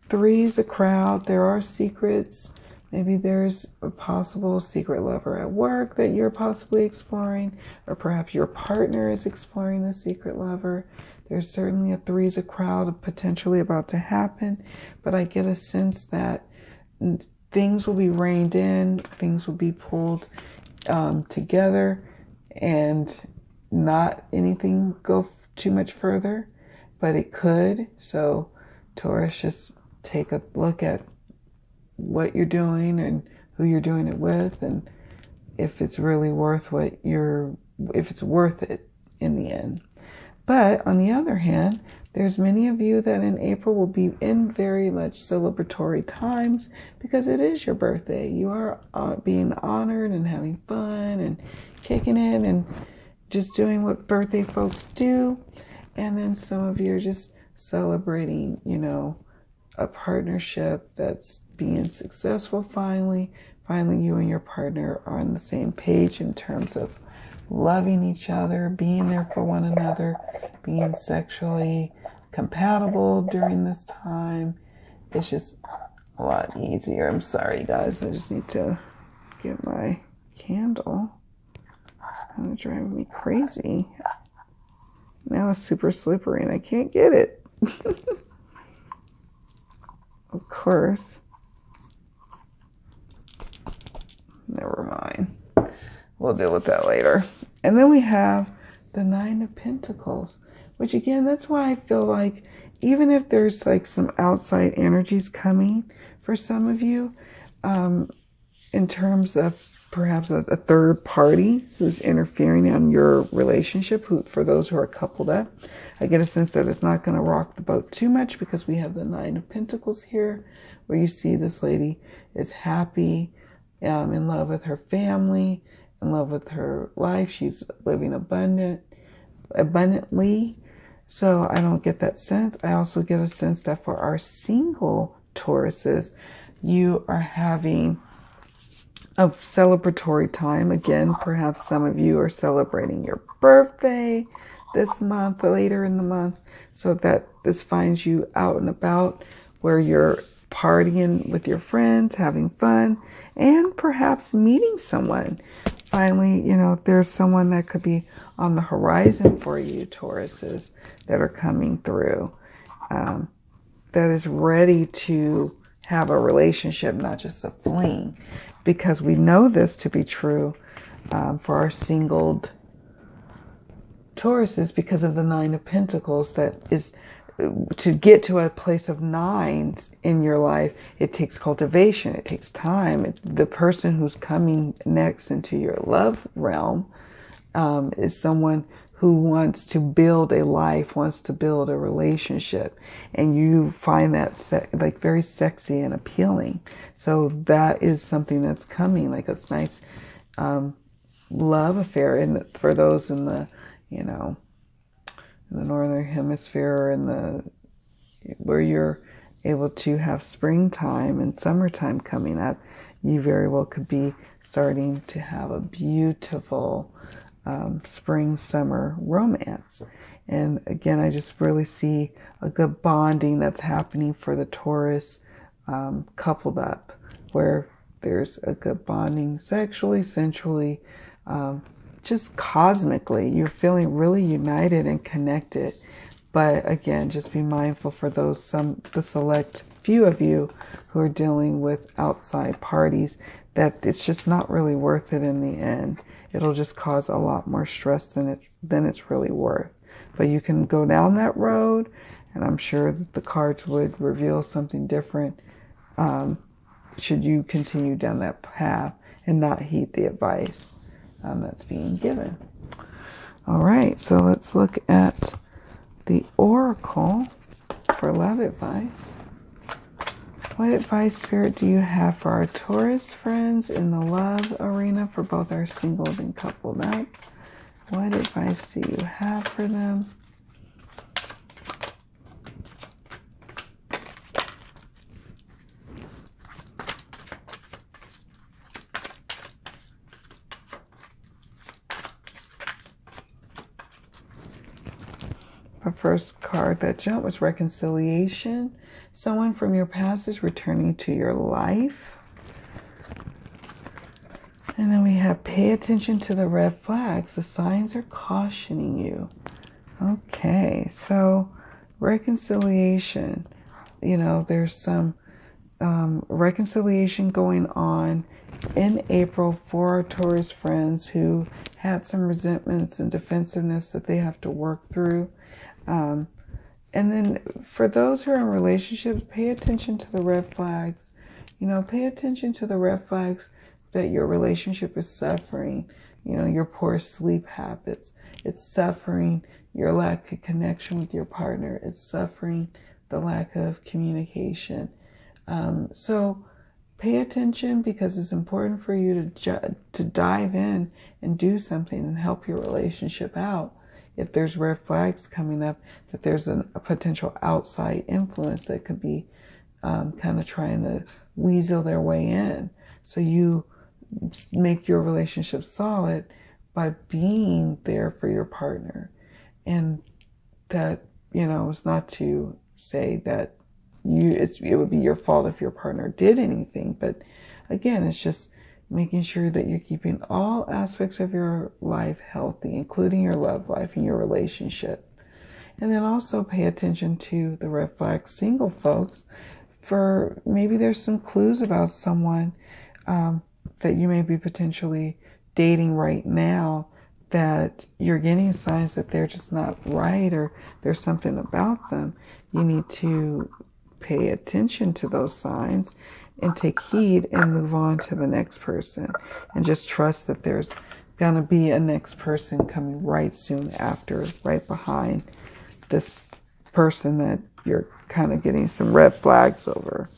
3 is a crowd. There are secrets. Maybe there's a possible secret lover at work that you're possibly exploring, or perhaps your partner is exploring the secret lover. There's certainly a 3 is a crowd potentially about to happen, but I get a sense that things will be reined in, things will be pulled together, and not anything go too much further, but it could. So Taurus, just take a look at what you're doing and who you're doing it with, and if it's really worth if it's worth it in the end. But on the other hand, there's many of you that in April will be in very much celebratory times because it is your birthday. You are being honored and having fun and kicking it and just doing what birthday folks do. And then some of you are just celebrating, a partnership that's being successful finally. Finally, you and your partner are on the same page in terms of loving each other, being there for one another, being sexually compatible during this time. It's just a lot easier. I'm sorry, guys. I just need to get my candle. It's kind of driving me crazy. Now it's super slippery and I can't get it. Of course. Never mind. We'll deal with that later. And then we have the Nine of Pentacles, which again, that's why I feel like even if there's like some outside energies coming for some of you, in terms of perhaps a third party who's interfering in your relationship, for those who are coupled up, I get a sense that it's not going to rock the boat too much because we have the Nine of Pentacles here, where you see this lady is happy, in love with her family, in love with her life. She's living abundantly. So I don't get that sense. I also get a sense that for our single Tauruses, you are having a celebratory time. Again, perhaps some of you are celebrating your birthday this month, later in the month, so that this finds you out and about where you're partying with your friends, having fun, and perhaps meeting someone. Finally, there's someone that could be on the horizon for you, Tauruses, that are coming through, that is ready to have a relationship, not just a fling, because we know this to be true for our singled Tauruses because of the Nine of Pentacles. That is, to get to a place of 9s in your life, it takes cultivation, it takes time. The person who's coming next into your love realm is someone who wants to build a life, wants to build a relationship, and you find that very sexy and appealing. So that is something that's coming, like a nice love affair. And for those in the in the northern hemisphere, where you're able to have springtime and summertime coming up, you very well could be starting to have a beautiful spring summer romance. And again, I just really see a good bonding that's happening for the Taurus coupled up, where there's a good bonding sexually, sensually, just cosmically. You're feeling really united and connected. But again, just be mindful for the select few of you who are dealing with outside parties, that it's just not really worth it in the end. It'll just cause a lot more stress than it's really worth. But you can go down that road, and I'm sure that the cards would reveal something different should you continue down that path and not heed the advice that's being given. All right, so let's look at the Oracle for love advice. What advice, Spirit, do you have for our Taurus friends in the love arena, for both our singled and coupled up? What advice do you have for them? The first card that jumped was reconciliation. Someone from your past is returning to your life. And then we have pay attention to the red flags. The signs are cautioning you. Okay, so reconciliation. You know, there's some reconciliation going on in April for our Taurus friends who had some resentments and defensiveness that they have to work through. And then for those who are in relationships, pay attention to the red flags. You know, pay attention to the red flags that your relationship is suffering. You know, your poor sleep habits. It's suffering your lack of connection with your partner. It's suffering the lack of communication. So pay attention, because it's important for you to dive in and do something and help your relationship out. If there's red flags coming up, that there's a potential outside influence that could be kind of trying to weasel their way in. So you make your relationship solid by being there for your partner. And that, you know, it's not to say that it would be your fault if your partner did anything. But again, it's just making sure that you're keeping all aspects of your life healthy, including your love life and your relationship. And then also pay attention to the red flags, single folks, for maybe there's some clues about someone that you may be potentially dating right now, that you're getting signs that they're just not right, or there's something about them. You need to pay attention to those signs and take heed and move on to the next person, and just trust that there's going to be a next person coming right soon after, right behind this person that you're kind of getting some red flags over.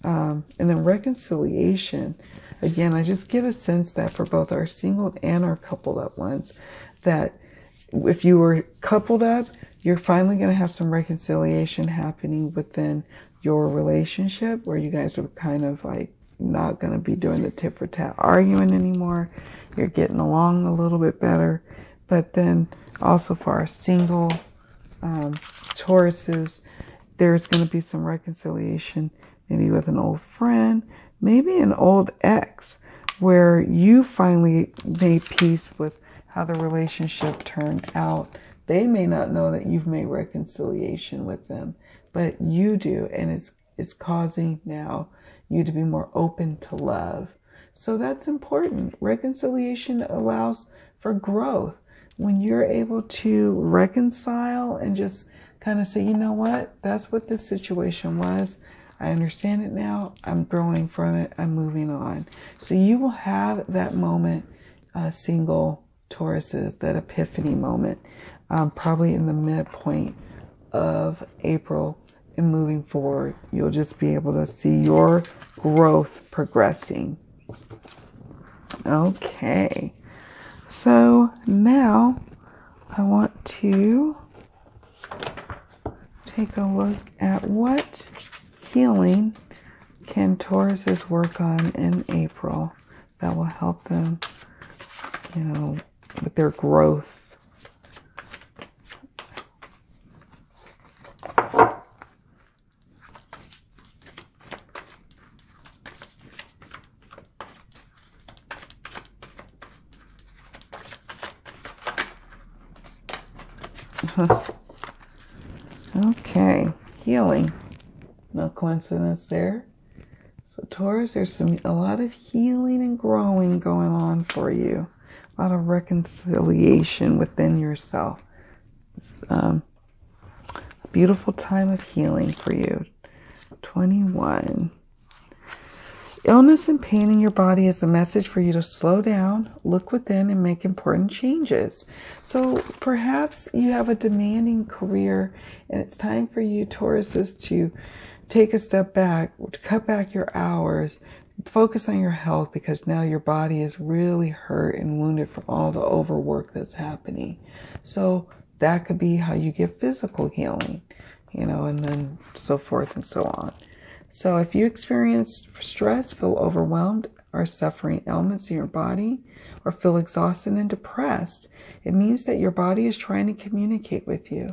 And then reconciliation. Again, I just get a sense that for both our single and our coupled up ones, that if you were coupled up, you're finally going to have some reconciliation happening within your relationship, where you guys are kind of like not going to be doing the tit for tat arguing anymore. You're getting along a little bit better. But then also for our single Tauruses, there's going to be some reconciliation, maybe with an old friend, maybe an old ex, where you finally made peace with how the relationship turned out. They may not know that you've made reconciliation with them, but you do, and it's causing now you to be more open to love. So that's important. Reconciliation allows for growth. When you're able to reconcile and just kind of say, you know what, that's what this situation was. I understand it now. I'm growing from it. I'm moving on. So you will have that moment, single Tauruses, that epiphany moment, probably in the midpoint of April, and moving forward, you'll just be able to see your growth progressing. Okay. So now I want to take a look at what healing can Tauruses work on in April that will help them, you know, with their growth. Okay, healing. No coincidence there. So Taurus, there's a lot of healing and growing going on for you. A lot of reconciliation within yourself. It's a beautiful time of healing for you. 21. Illness and pain in your body is a message for you to slow down, look within, and make important changes. So perhaps you have a demanding career, and it's time for you, Tauruses, to take a step back, to cut back your hours, focus on your health, because now your body is really hurt and wounded from all the overwork that's happening. So that could be how you get physical healing, you know, and then so forth and so on. So if you experience stress, feel overwhelmed, are suffering ailments in your body or feel exhausted and depressed, it means that your body is trying to communicate with you.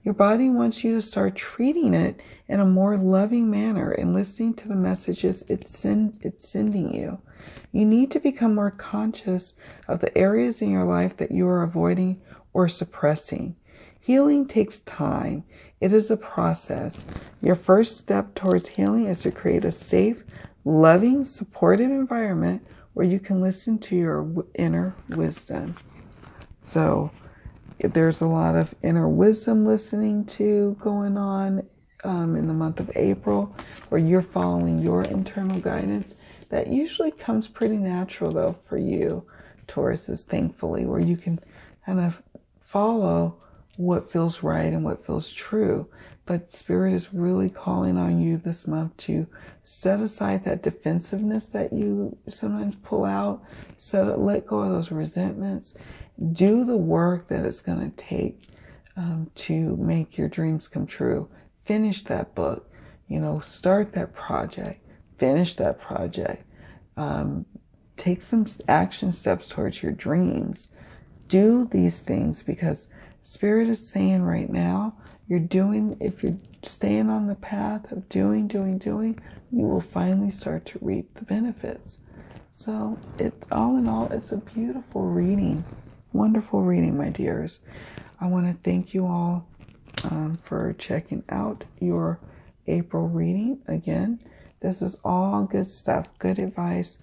Your body wants you to start treating it in a more loving manner and listening to the messages it's sending you. You need to become more conscious of the areas in your life that you are avoiding or suppressing. Healing takes time. It is a process. Your first step towards healing is to create a safe, loving, supportive environment where you can listen to your inner wisdom. So there's a lot of inner wisdom listening to going on in the month of April, where you're following your internal guidance. That usually comes pretty natural though for you, Tauruses, thankfully, where you can kind of follow what feels right and what feels true. But Spirit is really calling on you this month to set aside that defensiveness that you sometimes pull out, let go of those resentments, do the work that it's going to take to make your dreams come true. Finish that book, start that project, finish that project, take some action steps towards your dreams. Do these things because Spirit is saying right now, if you're staying on the path of doing, you will finally start to reap the benefits. So all in all, it's a beautiful reading. Wonderful reading, my dears. I want to thank you all for checking out your April reading. Again, this is all good stuff, good advice,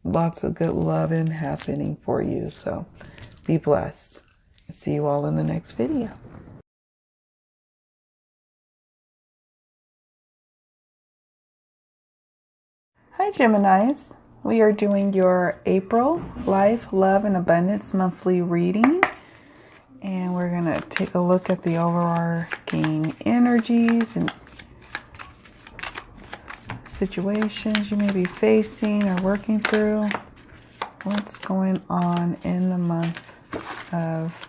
lots of good loving happening for you. So be blessed. See you all in the next video. Hi, Geminis. We are doing your April Life, Love, and Abundance monthly reading. And we're going to take a look at the overarching energies and situations you may be facing or working through. What's going on in the month of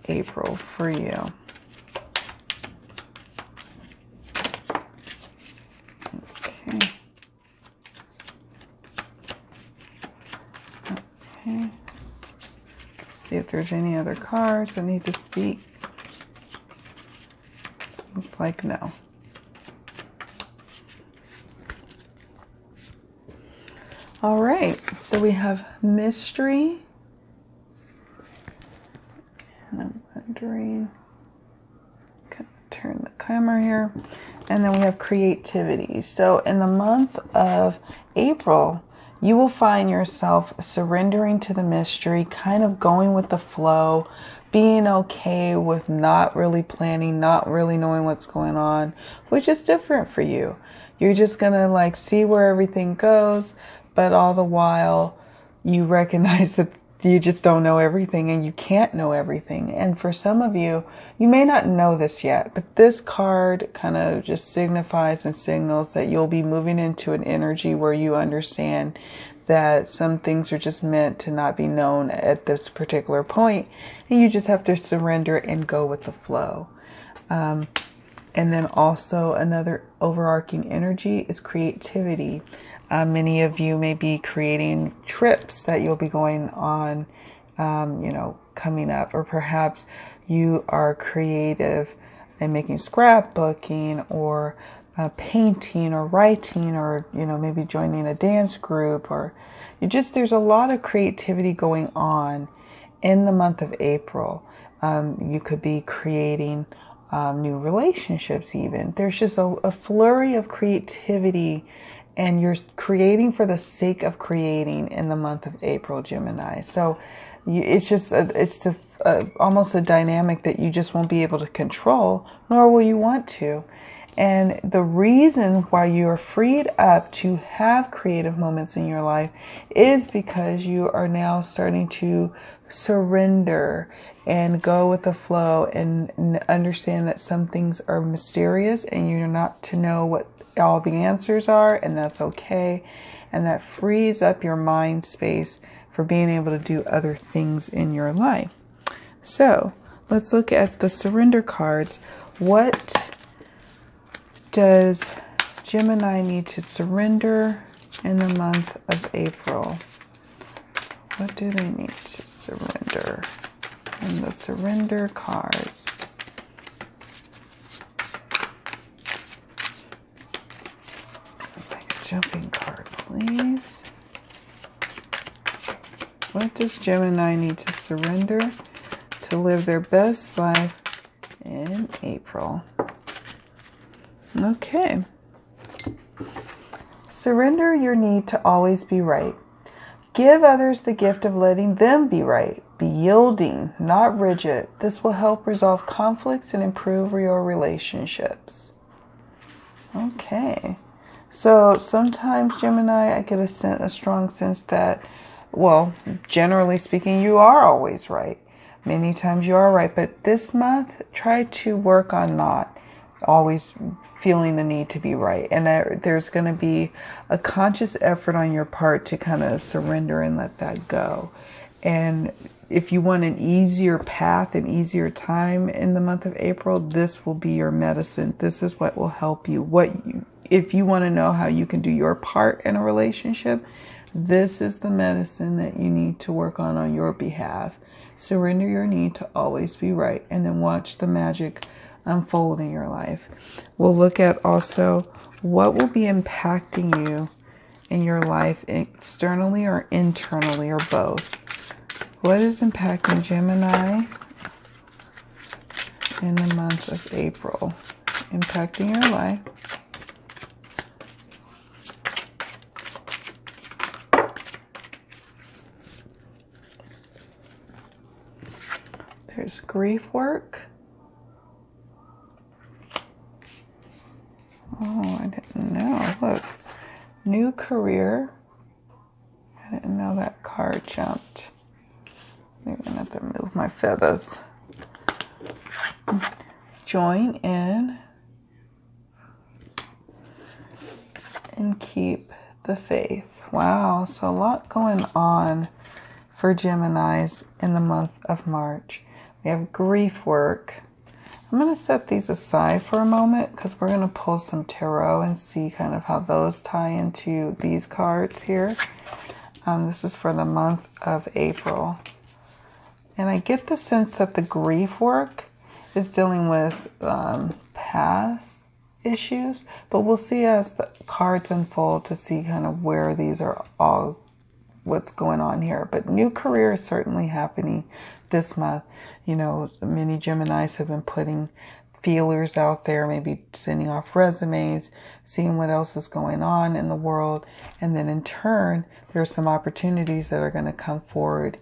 April for you? Okay. See if there's any other cards that need to speak. Looks like no. All right, so we have mystery. And I'm wondering, turn the camera here. And then we have creativity. So in the month of April, you will find yourself surrendering to the mystery, kind of going with the flow, being okay with not really planning, not really knowing what's going on, which is different for you. You're just going to see where everything goes, but all the while you recognize that you just don't know everything and you can't know everything. And for some of you, you may not know this yet, but this card kind of just signifies and signals that you'll be moving into an energy where you understand that some things are just meant to not be known at this particular point, and you just have to surrender and go with the flow. And then also another overarching energy is creativity. Many of you may be creating trips that you'll be going on, coming up, or perhaps you are creative and making scrapbooking or painting or writing, or maybe joining a dance group, or there's a lot of creativity going on in the month of April. You could be creating new relationships even. There's just a flurry of creativity, and you're creating for the sake of creating in the month of April, Gemini. So it's almost a dynamic that you just won't be able to control, nor will you want to. And the reason why you are freed up to have creative moments in your life is because you are now starting to surrender and go with the flow and understand that some things are mysterious and you're not to know what all the answers are, and that's okay. And that frees up your mind space for being able to do other things in your life. So let's look at the surrender cards. What does Gemini need to surrender in the month of April. What do they need to surrender? And the surrender cards. Take a jumping card, please. What does Gemini need to surrender to live their best life in April? Okay. Surrender your need to always be right. Give others the gift of letting them be right. Be yielding, not rigid. This will help resolve conflicts and improve your relationships. Okay. So sometimes, Gemini, I get a strong sense that, well, generally speaking, you are always right. Many times you are right. But this month, try to work on not always feeling the need to be right. And there's going to be a conscious effort on your part to kind of surrender and let that go. And if you want an easier path, an easier time in the month of April, this will be your medicine. This is what will help you. If you want to know how you can do your part in a relationship, this is the medicine that you need to work on your behalf. Surrender your need to always be right, and then watch the magic unfold in your life. We'll look at also what will be impacting you in your life externally or internally or both. What is impacting Gemini in the month of April? Impacting your life. There's grief work. Oh, I didn't know. Look, new career. I didn't know that card jumped. I'm gonna have to move my feathers. Join in and keep the faith. Wow, so a lot going on for Geminis in the month of March. We have grief work. I'm going to set these aside for a moment because we're going to pull some tarot and see kind of how those tie into these cards here. This is for the month of April. And I get the sense that the grief work is dealing with past issues, but we'll see as the cards unfold to see kind of where these are all, what's going on here. But new career is certainly happening this month. You know, many Geminis have been putting feelers out there, maybe sending off resumes, seeing what else is going on in the world. And then in turn, there are some opportunities that are going to come forward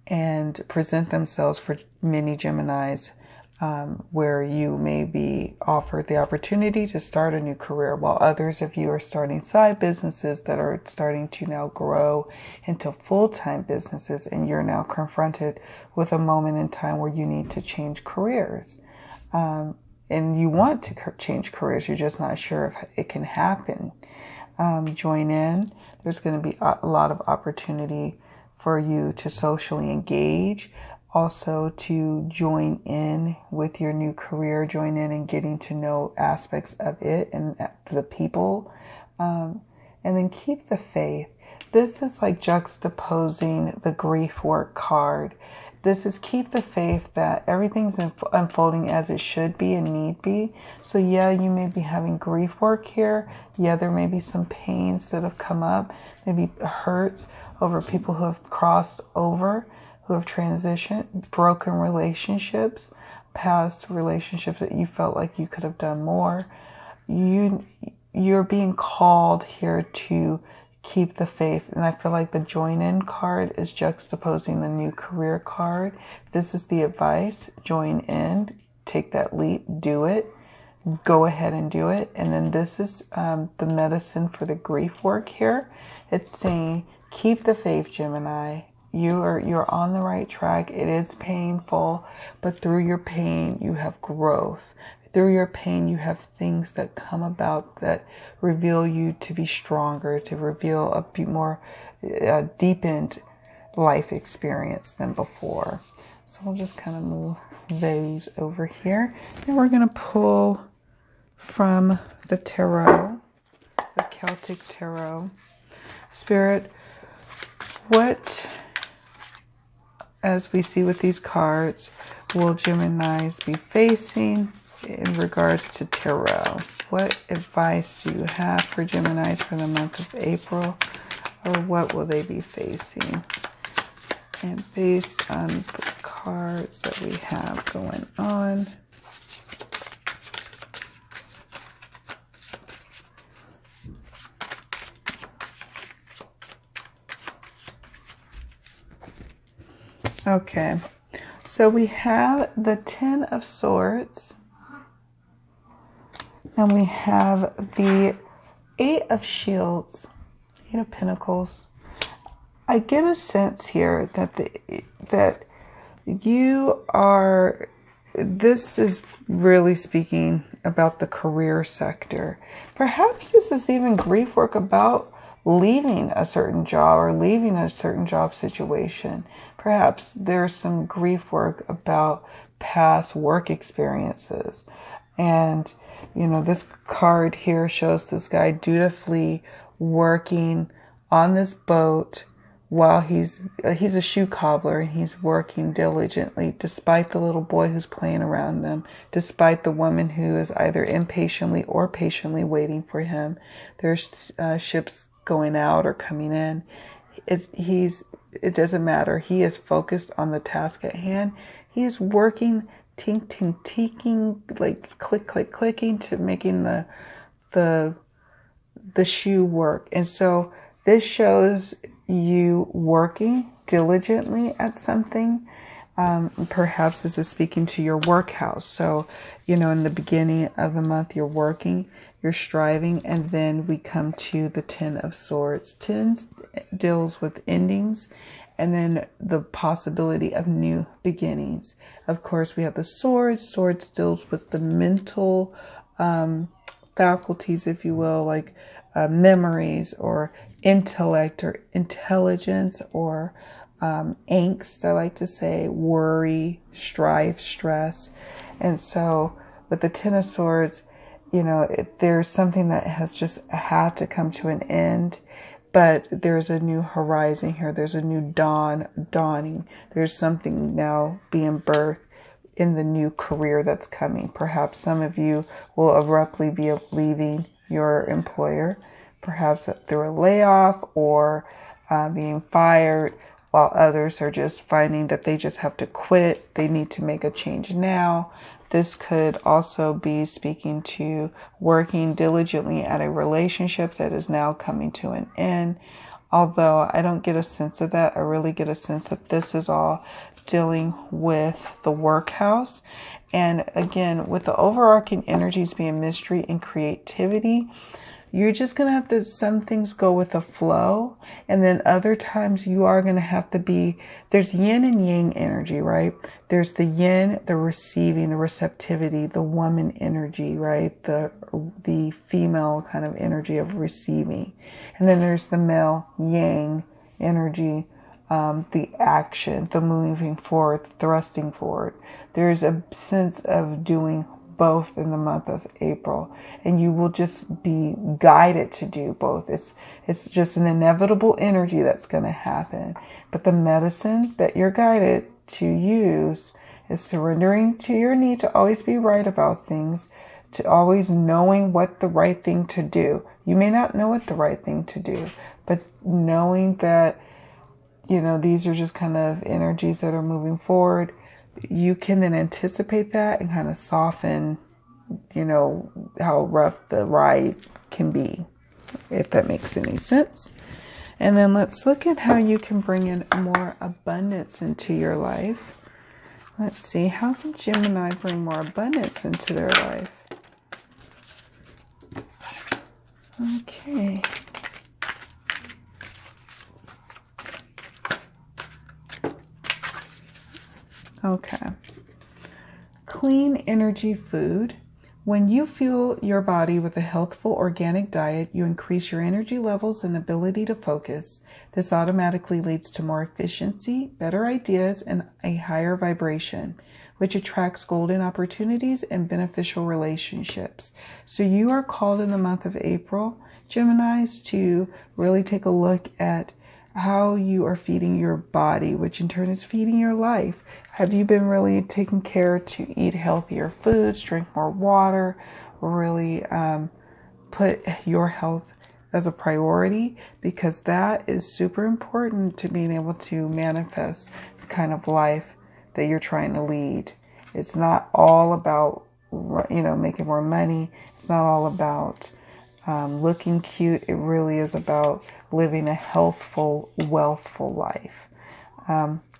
and present themselves for many Geminis, where you may be offered the opportunity to start a new career, while others of you are starting side businesses that are starting to now grow into full-time businesses, and you're now confronted with a moment in time where you need to change careers. And you want to change careers, you're just not sure if it can happen. Join in. There's going to be a lot of opportunity for you to socially engage, also to join in with your new career, join in and getting to know aspects of it and the people, and then keep the faith. This is like juxtaposing the grief work card. This is keep the faith that everything's unfolding as it should be and need be. So yeah, you may be having grief work here. Yeah, there may be some pains that have come up, maybe hurts over people who have crossed over, who have transitioned, broken relationships, past relationships that you felt like you could have done more. You're being called here to keep the faith. And I feel like the join in card is juxtaposing the new career card. This is the advice. Join in, take that leap, do it, go ahead and do it. And then this is the medicine for the grief work here. It's saying, keep the faith, Gemini. You're on the right track. It is painful, but through your pain, you have growth. Through your pain, you have things that come about that reveal you to be stronger, to reveal a more deepened life experience than before. So we'll just kind of move those over here. And we're going to pull from the tarot, the Celtic tarot. Spirit, what, as we see with these cards, will Geminis be facing in regards to tarot? What advice do you have for Geminis for the month of April? Or what will they be facing? And based on the cards that we have going on, okay, so we have the Ten of Swords, and we have the Eight of Shields, Eight of Pentacles. I get a sense here that you are, this is really speaking about the career sector. Perhaps this is even grief work about leaving a certain job or leaving a certain job situation. Perhaps there's some grief work about past work experiences. And, you know, this card here shows this guy dutifully working on this boat while he's a shoe cobbler, and he's working diligently despite the little boy who's playing around them, despite the woman who is either impatiently or patiently waiting for him. There's ships going out or coming in. It doesn't matter. He is focused on the task at hand. He is working, tink, tink, tinking, like click, click, clicking to making the shoe work. And so this shows you working diligently at something. Perhaps this is speaking to your work house. So, you know, in the beginning of the month, you're working, you're striving, and then we come to the Ten of Swords. Ten deals with endings and then the possibility of new beginnings. Of course, we have the Swords. Swords deals with the mental faculties, if you will, like memories or intellect or intelligence or angst, I like to say, worry, strife, stress. And so with the Ten of Swords, you know, there's something that has just had to come to an end, but there's a new horizon here. There's a new dawning. There's something now being birthed in the new career that's coming. Perhaps some of you will abruptly be leaving your employer, perhaps through a layoff or being fired, while others are just finding that they just have to quit. They need to make a change now. This could also be speaking to working diligently at a relationship that is now coming to an end. Although I don't get a sense of that, I really get a sense that this is all dealing with the workhouse. And again, with the overarching energies being mystery and creativity, you're just going to have to, some things go with the flow. And then other times you are going to have to be, there's yin and yang energy, right? There's the yin, the receiving, the receptivity, the woman energy, right? The female kind of energy of receiving. And then there's the male yang energy, the action, the moving forward, thrusting forward. There's a sense of doing both in the month of April, and you will just be guided to do both. It's just an inevitable energy that's going to happen. But the medicine that you're guided to use is surrendering to your need to always be right about things, to always knowing what the right thing to do. You may not know what the right thing to do, but knowing that, you know, these are just kind of energies that are moving forward. You can then anticipate that and kind of soften, you know, how rough the ride can be, if that makes any sense. And then let's look at how you can bring in more abundance into your life. Let's see, how can Gemini bring more abundance into their life? Okay. Okay. Clean energy food. When you fuel your body with a healthful organic diet, you increase your energy levels and ability to focus. This automatically leads to more efficiency, better ideas, and a higher vibration, which attracts golden opportunities and beneficial relationships. So you are called in the month of April Geminis, to really take a look at how you are feeding your body, which in turn is feeding your life. Have you been really taking care to eat healthier foods, drink more water, really put your health as a priority? Because that is super important to being able to manifest the kind of life that you're trying to lead. It's not all about, making more money. It's not all about looking cute. It really is about living a healthful, wealthful life.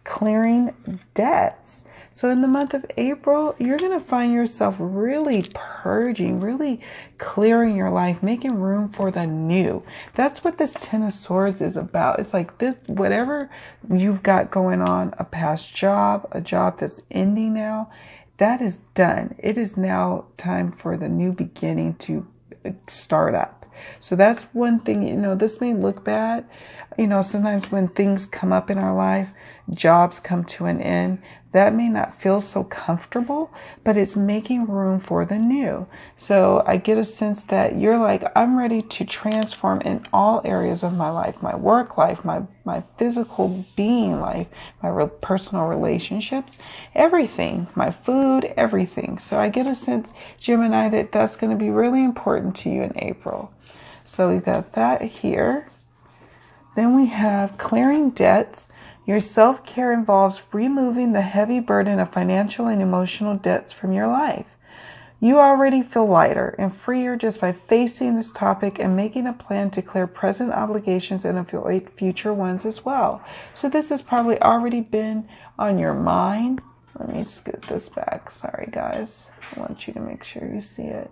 Clearing debts. So in the month of April, you're going to find yourself really purging, really clearing your life, making room for the new. That's what this Ten of Swords is about. It's like this, whatever you've got going on, a past job, a job that's ending now, that is done. It is now time for the new beginning to start up. So that's one thing, this may look bad. Sometimes when things come up in our life, jobs come to an end, that may not feel so comfortable, but it's making room for the new. So I get a sense that you're like, I'm ready to transform in all areas of my life, my work life, my physical being life, my personal relationships, everything, my food, everything. So I get a sense, Gemini, that that's going to be really important to you in April. So we've got that here. Then we have clearing debts. Your self-care involves removing the heavy burden of financial and emotional debts from your life. You already feel lighter and freer just by facing this topic and making a plan to clear present obligations and avoid future ones as well. So this has probably already been on your mind. Let me scoot this back. Sorry, guys. I want you to make sure you see it.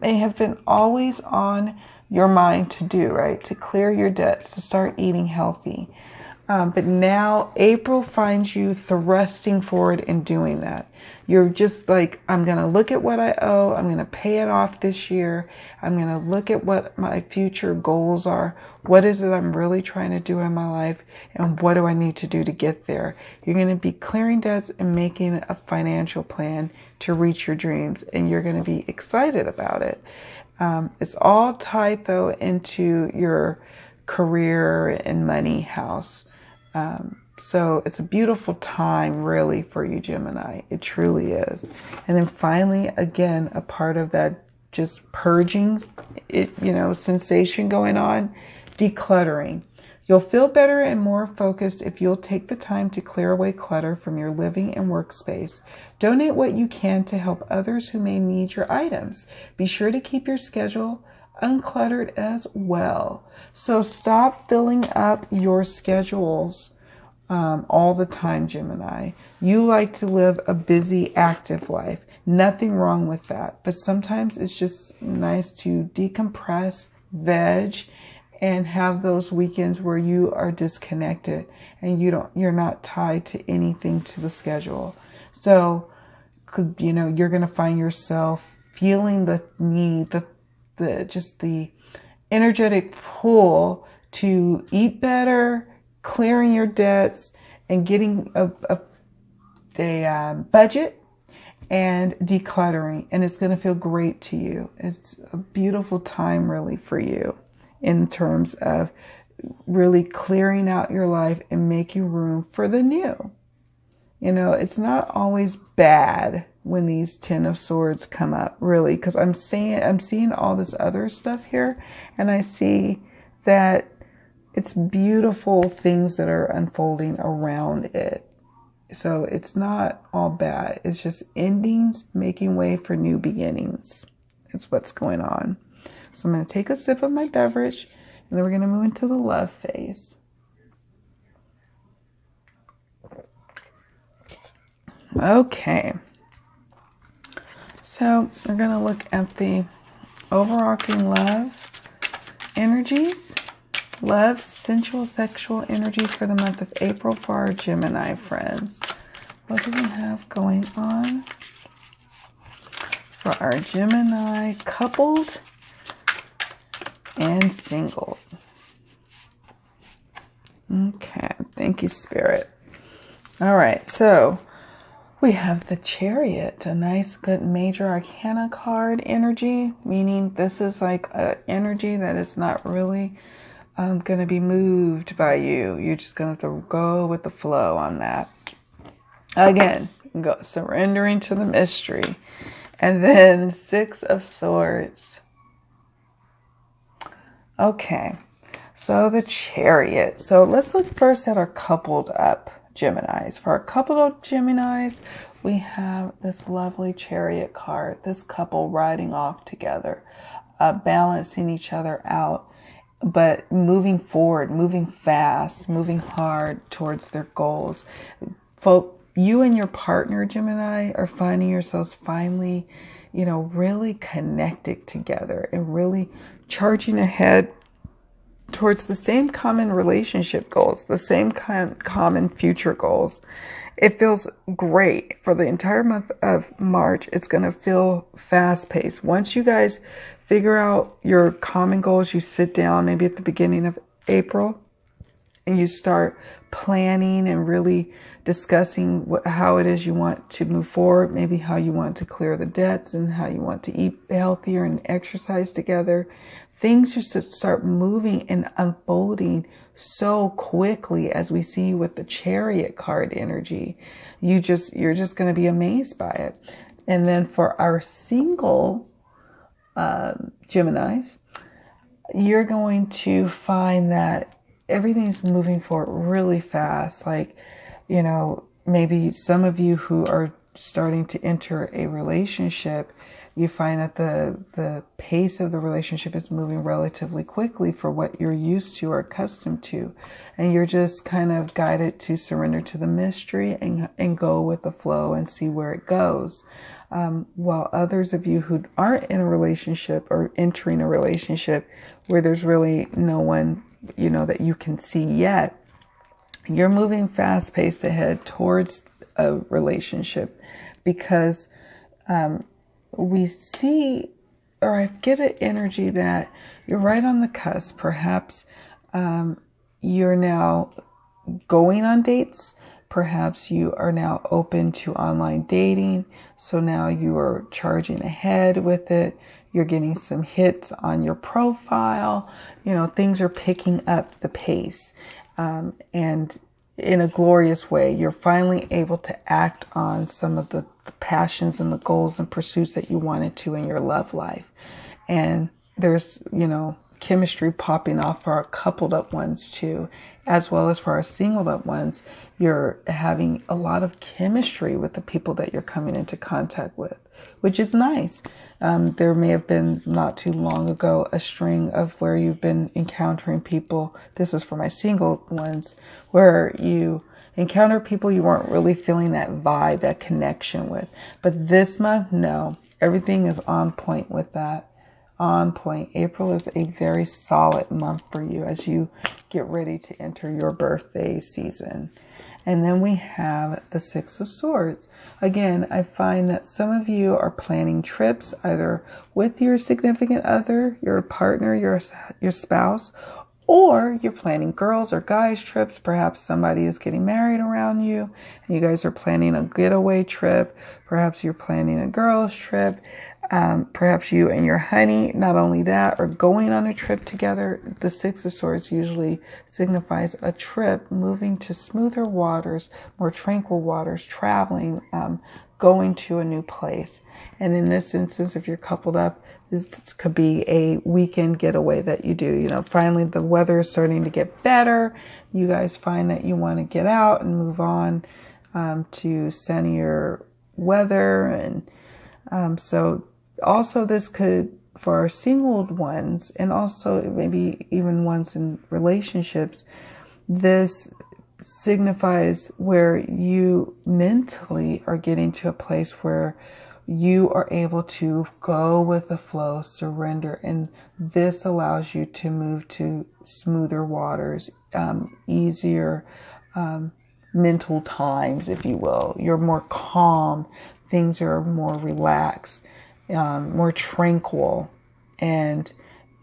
May have been always on your mind to do, right? To clear your debts, to start eating healthy. But now April finds you thrusting forward and doing that. You're just like, I'm going to look at what I owe. I'm going to pay it off this year. I'm going to look at what my future goals are. What is it I'm really trying to do in my life? And what do I need to do to get there? You're going to be clearing debts and making a financial plan to reach your dreams. And you're going to be excited about it. It's all tied, though, into your career and money house. So it's a beautiful time, really, for you, Gemini. It truly is. And then finally, again, a part of that just purging, sensation going on, decluttering. You'll feel better and more focused if you'll take the time to clear away clutter from your living and workspace. Donate what you can to help others who may need your items. Be sure to keep your schedule uncluttered as well. So stop filling up your schedules all the time, Gemini. You like to live a busy, active life. Nothing wrong with that. But sometimes it's just nice to decompress, veg, and have those weekends where you are disconnected and you're not tied to anything to the schedule. So, you're going to find yourself feeling the need, the energetic pull to eat better, clearing your debts, and getting a budget and decluttering. And it's going to feel great to you. It's a beautiful time, really, for you in terms of really clearing out your life and making room for the new. It's not always bad when these Ten of Swords come up, really, because I'm seeing all this other stuff here, and I see that it's beautiful things that are unfolding around it. So it's not all bad. It's just endings making way for new beginnings. It's what's going on. So I'm going to take a sip of my beverage, and then we're going to move into the love phase. Okay. So we're going to look at the overarching love energies. Love, sensual, sexual energies for the month of April for our Gemini friends. What do we have going on for our Gemini coupled and single? Okay, thank you, Spirit. All right, so We have the Chariot, a nice, good major arcana card energy, meaning this is like an energy that is not really going to be moved by you. You're just going to have to go with the flow on that. Again, go surrendering to the mystery. And then 6 of Swords. Okay, so the Chariot. So let's look first at our coupled up Geminis. For our coupled up Geminis, we have this lovely Chariot card. This couple riding off together, balancing each other out, but moving forward, moving fast, moving hard towards their goals. You and your partner, Gemini, are finding yourselves finally, really connected together and really charging ahead towards the same common relationship goals, the same common future goals. It feels great. For the entire month of March, it's going to feel fast-paced. Once you guys figure out your common goals, you sit down maybe at the beginning of April and you start planning and really discussing how it is you want to move forward, maybe how you want to clear the debts and how you want to eat healthier and exercise together. Things just start moving and unfolding so quickly, as we see with the Chariot card energy. You're just going to be amazed by it. And then for our single Geminis, you're going to find that everything's moving forward really fast. Like, maybe some of you who are starting to enter a relationship, you find that the pace of the relationship is moving relatively quickly for what you're used to or accustomed to. And you're just kind of guided to surrender to the mystery and go with the flow and see where it goes. While others of you who aren't in a relationship or entering a relationship where there's really no one, that you can see yet, you're moving fast paced ahead towards a relationship because, we see, or I get an energy that you're right on the cusp. Perhaps you're now going on dates. Perhaps you are now open to online dating. So now you are charging ahead with it. You're getting some hits on your profile. Things are picking up the pace. And in a glorious way, you're finally able to act on some of the passions and the goals and pursuits that you wanted to in your love life. And there's, chemistry popping off for our coupled up ones too, as well as for our singled up ones. You're having a lot of chemistry with the people that you're coming into contact with, which is nice. There may have been not too long ago a string of where you've been encountering people. This is for my single ones, where you encounter people you weren't really feeling that vibe, that connection with. But this month, no, everything is on point with that. On point. April is a very solid month for you as you get ready to enter your birthday season. And then we have the 6 of Swords. Again, I find that some of you are planning trips either with your significant other, your partner, your spouse, or you're planning girls or guys trips. Perhaps somebody is getting married around you and you guys are planning a getaway trip. Perhaps you're planning a girls trip. Perhaps you and your honey, not only that, are going on a trip together. The 6 of Swords usually signifies a trip, moving to smoother waters, more tranquil waters, traveling, going to a new place. And in this instance, if you're coupled up, this could be a weekend getaway that you do. Finally the weather is starting to get better. You guys find that you want to get out and move on to sunnier weather. And so also this could, for our singled ones, and also maybe even ones in relationships, this signifies where you mentally are getting to a place where you are able to go with the flow, surrender, and this allows you to move to smoother waters, easier mental times, if you will. You're more calm, things are more relaxed, more tranquil, and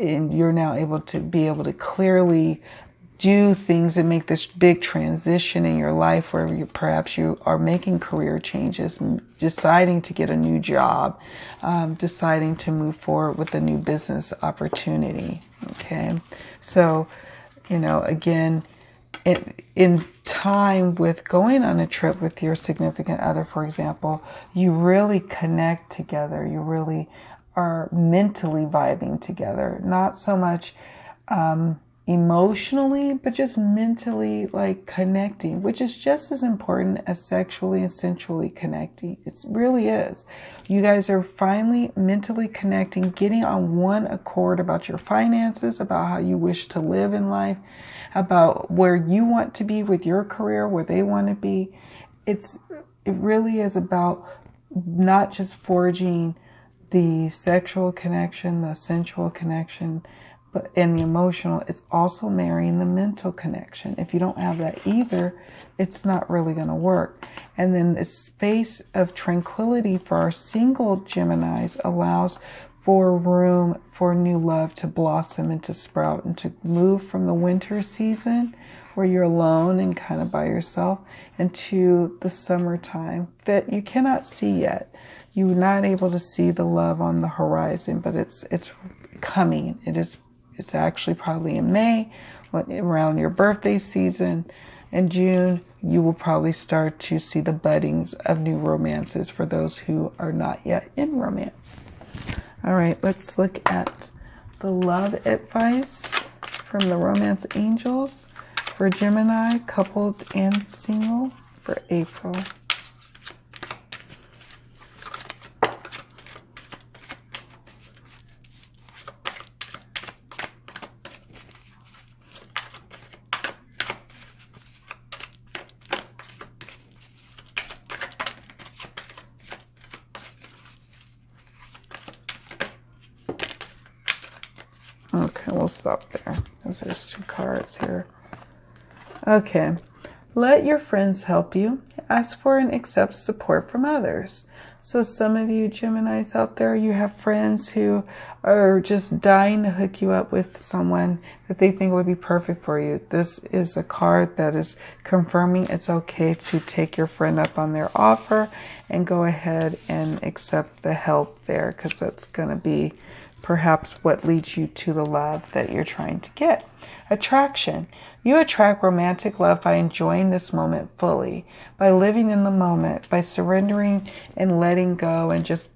you're now able to clearly do things and make this big transition in your life where perhaps you are making career changes, deciding to get a new job, deciding to move forward with a new business opportunity. Okay. So, again, in time with going on a trip with your significant other, for example, you really connect together. You really are mentally vibing together, not so much emotionally, but just mentally, like connecting, which is just as important as sexually and sensually connecting. It really is. You guys are finally mentally connecting, getting on one accord about your finances, about how you wish to live in life, about where you want to be with your career, where they want to be. It really is about not just forging the sexual connection, the sensual connection, and the emotional. It's also marrying the mental connection. If you don't have that either, it's not really going to work. And then the space of tranquility for our single Geminis allows for room for new love to blossom and to sprout and to move from the winter season where you're alone and kind of by yourself into the summertime that you cannot see yet. You're not able to see the love on the horizon, but it's coming. It's actually probably in May, around your birthday season. In June, you will probably start to see the buddings of new romances for those who are not yet in romance. All right, let's look at the love advice from the romance angels for Gemini, coupled and single, for April. Okay, we'll stop there because there's 2 cards here. Okay, let your friends help you. Ask for and accept support from others. So some of you Geminis out there, you have friends who are just dying to hook you up with someone that they think would be perfect for you. This is a card that is confirming it's okay to take your friend up on their offer and go ahead and accept the help there, because that's going to be perhaps what leads you to the love that you're trying to get. Attraction. You attract romantic love by enjoying this moment fully, by living in the moment, by surrendering and letting go and just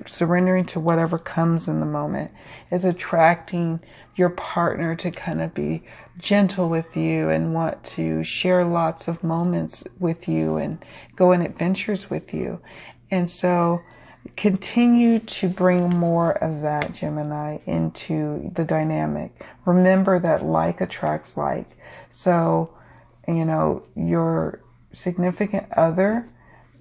surrendering to whatever comes in the moment. Is attracting your partner to kind of be gentle with you and want to share lots of moments with you and go on adventures with you. And so continue to bring more of that, Gemini, into the dynamic. Remember that like attracts like. So, your significant other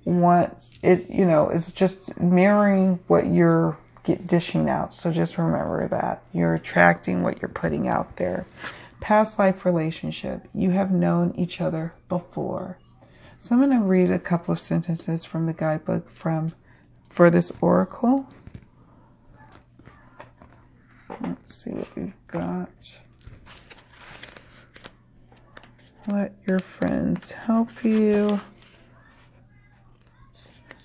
wants it, is just mirroring what you're dishing out. So just remember that. You're attracting what you're putting out there. Past life relationship. You have known each other before. So I'm going to read a couple of sentences from the guidebook for this oracle. Let's see what we've got. Let your friends help you.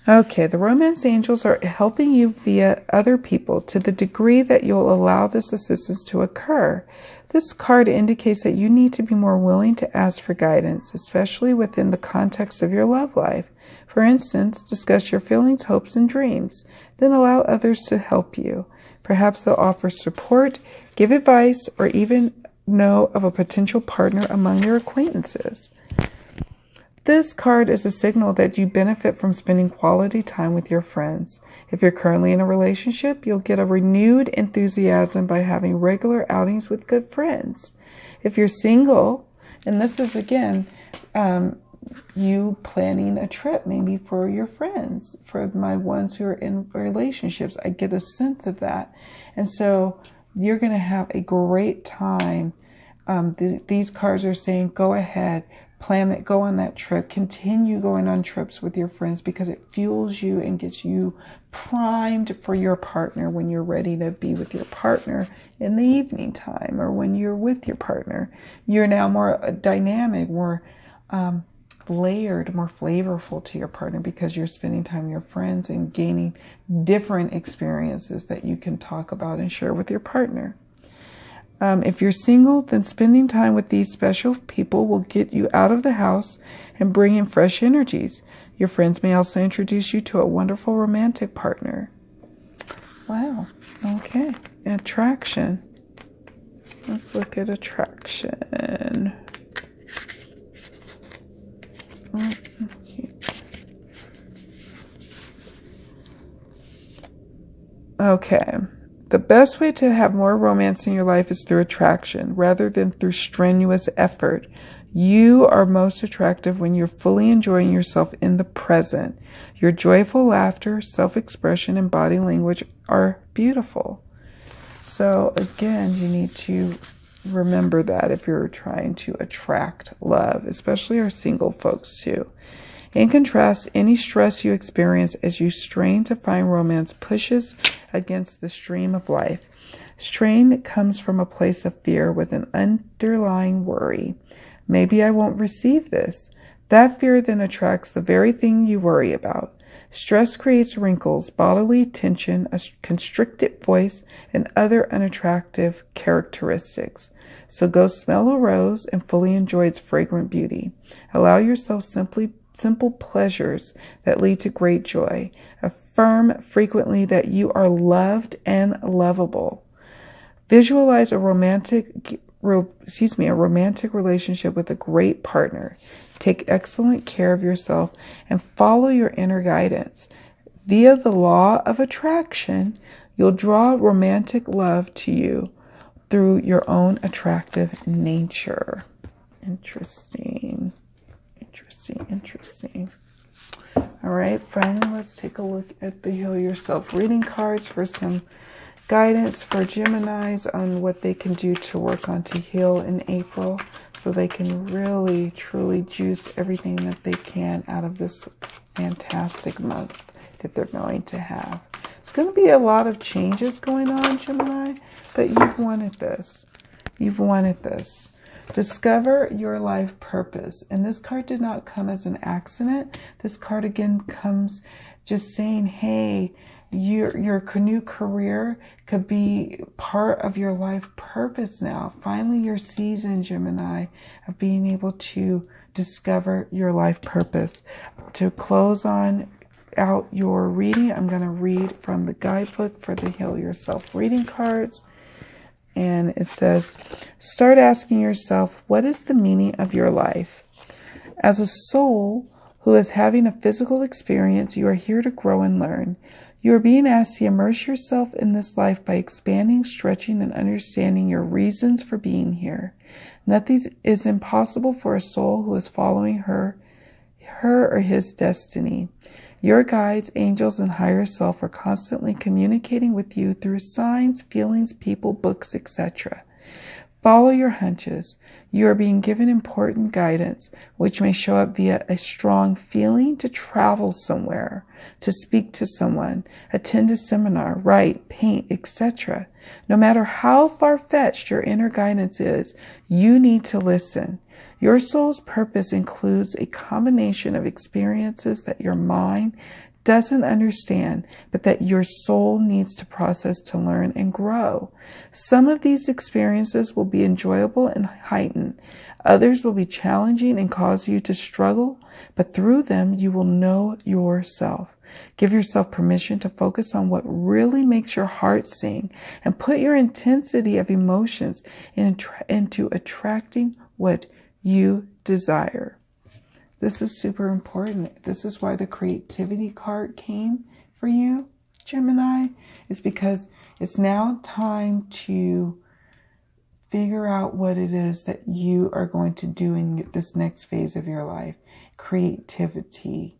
Okay, the romance angels are helping you via other people to the degree that you'll allow this assistance to occur. This card indicates that you need to be more willing to ask for guidance, especially within the context of your love life. For instance, discuss your feelings, hopes, and dreams. Then allow others to help you. Perhaps they'll offer support, give advice, or even know of a potential partner among your acquaintances. This card is a signal that you benefit from spending quality time with your friends. If you're currently in a relationship, you'll get a renewed enthusiasm by having regular outings with good friends. If you're single, and this is again, you planning a trip maybe for your friends, for my ones who are in relationships, I get a sense of that. And so you're going to have a great time. These cards are saying, go ahead, Go on that trip. Continue going on trips with your friends because it fuels you and gets you primed for your partner when you're ready to be with your partner in the evening time or when you're with your partner. You're now more dynamic, more layered, more flavorful to your partner because you're spending time with your friends and gaining different experiences that you can talk about and share with your partner. If you're single, then spending time with these special people will get you out of the house and bring in fresh energies. Your friends may also introduce you to a wonderful romantic partner. Wow. Okay. Attraction. Let's look at attraction. Okay. The best way to have more romance in your life is through attraction rather than through strenuous effort. You are most attractive when you're fully enjoying yourself in the present. Your joyful laughter, self-expression, and body language are beautiful. So again, you need to remember that if you're trying to attract love, especially our single folks too. In contrast, any stress you experience as you strain to find romance pushes against the stream of life. Strain comes from a place of fear with an underlying worry. Maybe I won't receive this. That fear then attracts the very thing you worry about. Stress creates wrinkles, bodily tension, a constricted voice, and other unattractive characteristics. So go smell a rose and fully enjoy its fragrant beauty. Allow yourself simple pleasures that lead to great joy. Affirm frequently that you are loved and lovable. Visualize a romantic relationship with a great partner. Take excellent care of yourself and follow your inner guidance. Via the law of attraction, you'll draw romantic love to you through your own attractive nature. Interesting. All right, finally, let's take a look at the Heal Yourself reading cards for some guidance for Geminis on what they can do to work on to heal in April so they can really, truly juice everything that they can out of this fantastic month that they're going to have. It's going to be a lot of changes going on, Gemini, but you've wanted this. You've wanted this. Discover your life purpose. And this card did not come as an accident. This card again comes just saying, hey, your new career could be part of your life purpose now. Finally, your season, Gemini, of being able to discover your life purpose. To close out your reading, I'm going to read from the guidebook for the Heal Yourself reading cards. And it says, start asking yourself, what is the meaning of your life? As a soul who is having a physical experience, you are here to grow and learn. You are being asked to immerse yourself in this life by expanding, stretching, and understanding your reasons for being here. Nothing is impossible for a soul who is following her or his destiny. Your guides, angels, and higher self are constantly communicating with you through signs, feelings, people, books, etc. Follow your hunches. You are being given important guidance, which may show up via a strong feeling to travel somewhere, to speak to someone, attend a seminar, write, paint, etc. No matter how far-fetched your inner guidance is, you need to listen. Your soul's purpose includes a combination of experiences that your mind doesn't understand, but that your soul needs to process to learn and grow. Some of these experiences will be enjoyable and heightened. Others will be challenging and cause you to struggle, but through them you will know yourself. Give yourself permission to focus on what really makes your heart sing and put your intensity of emotions into attracting what you desire. This is super important. This is why the creativity card came for you, Gemini, is because it's now time to figure out what it is that you are going to do in this next phase of your life. Creativity.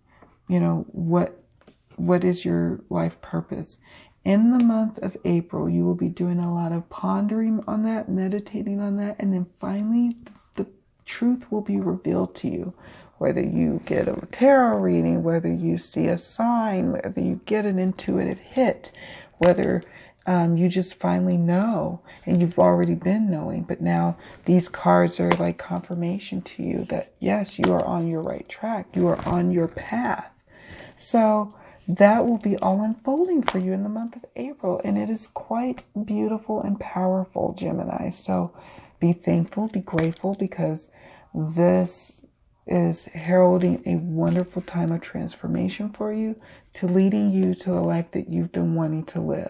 You know, what is your life purpose? In the month of April, you will be doing a lot of pondering on that, meditating on that, and then finally truth will be revealed to you. Whether you get a tarot reading, whether you see a sign, whether you get an intuitive hit, whether you just finally know, and you've already been knowing, but now these cards are like confirmation to you that yes, you are on your right track. You are on your path. So that will be all unfolding for you in the month of April. And it is quite beautiful and powerful, Gemini. So be thankful, be grateful, because this is heralding a wonderful time of transformation for you, to leading you to the life that you've been wanting to live.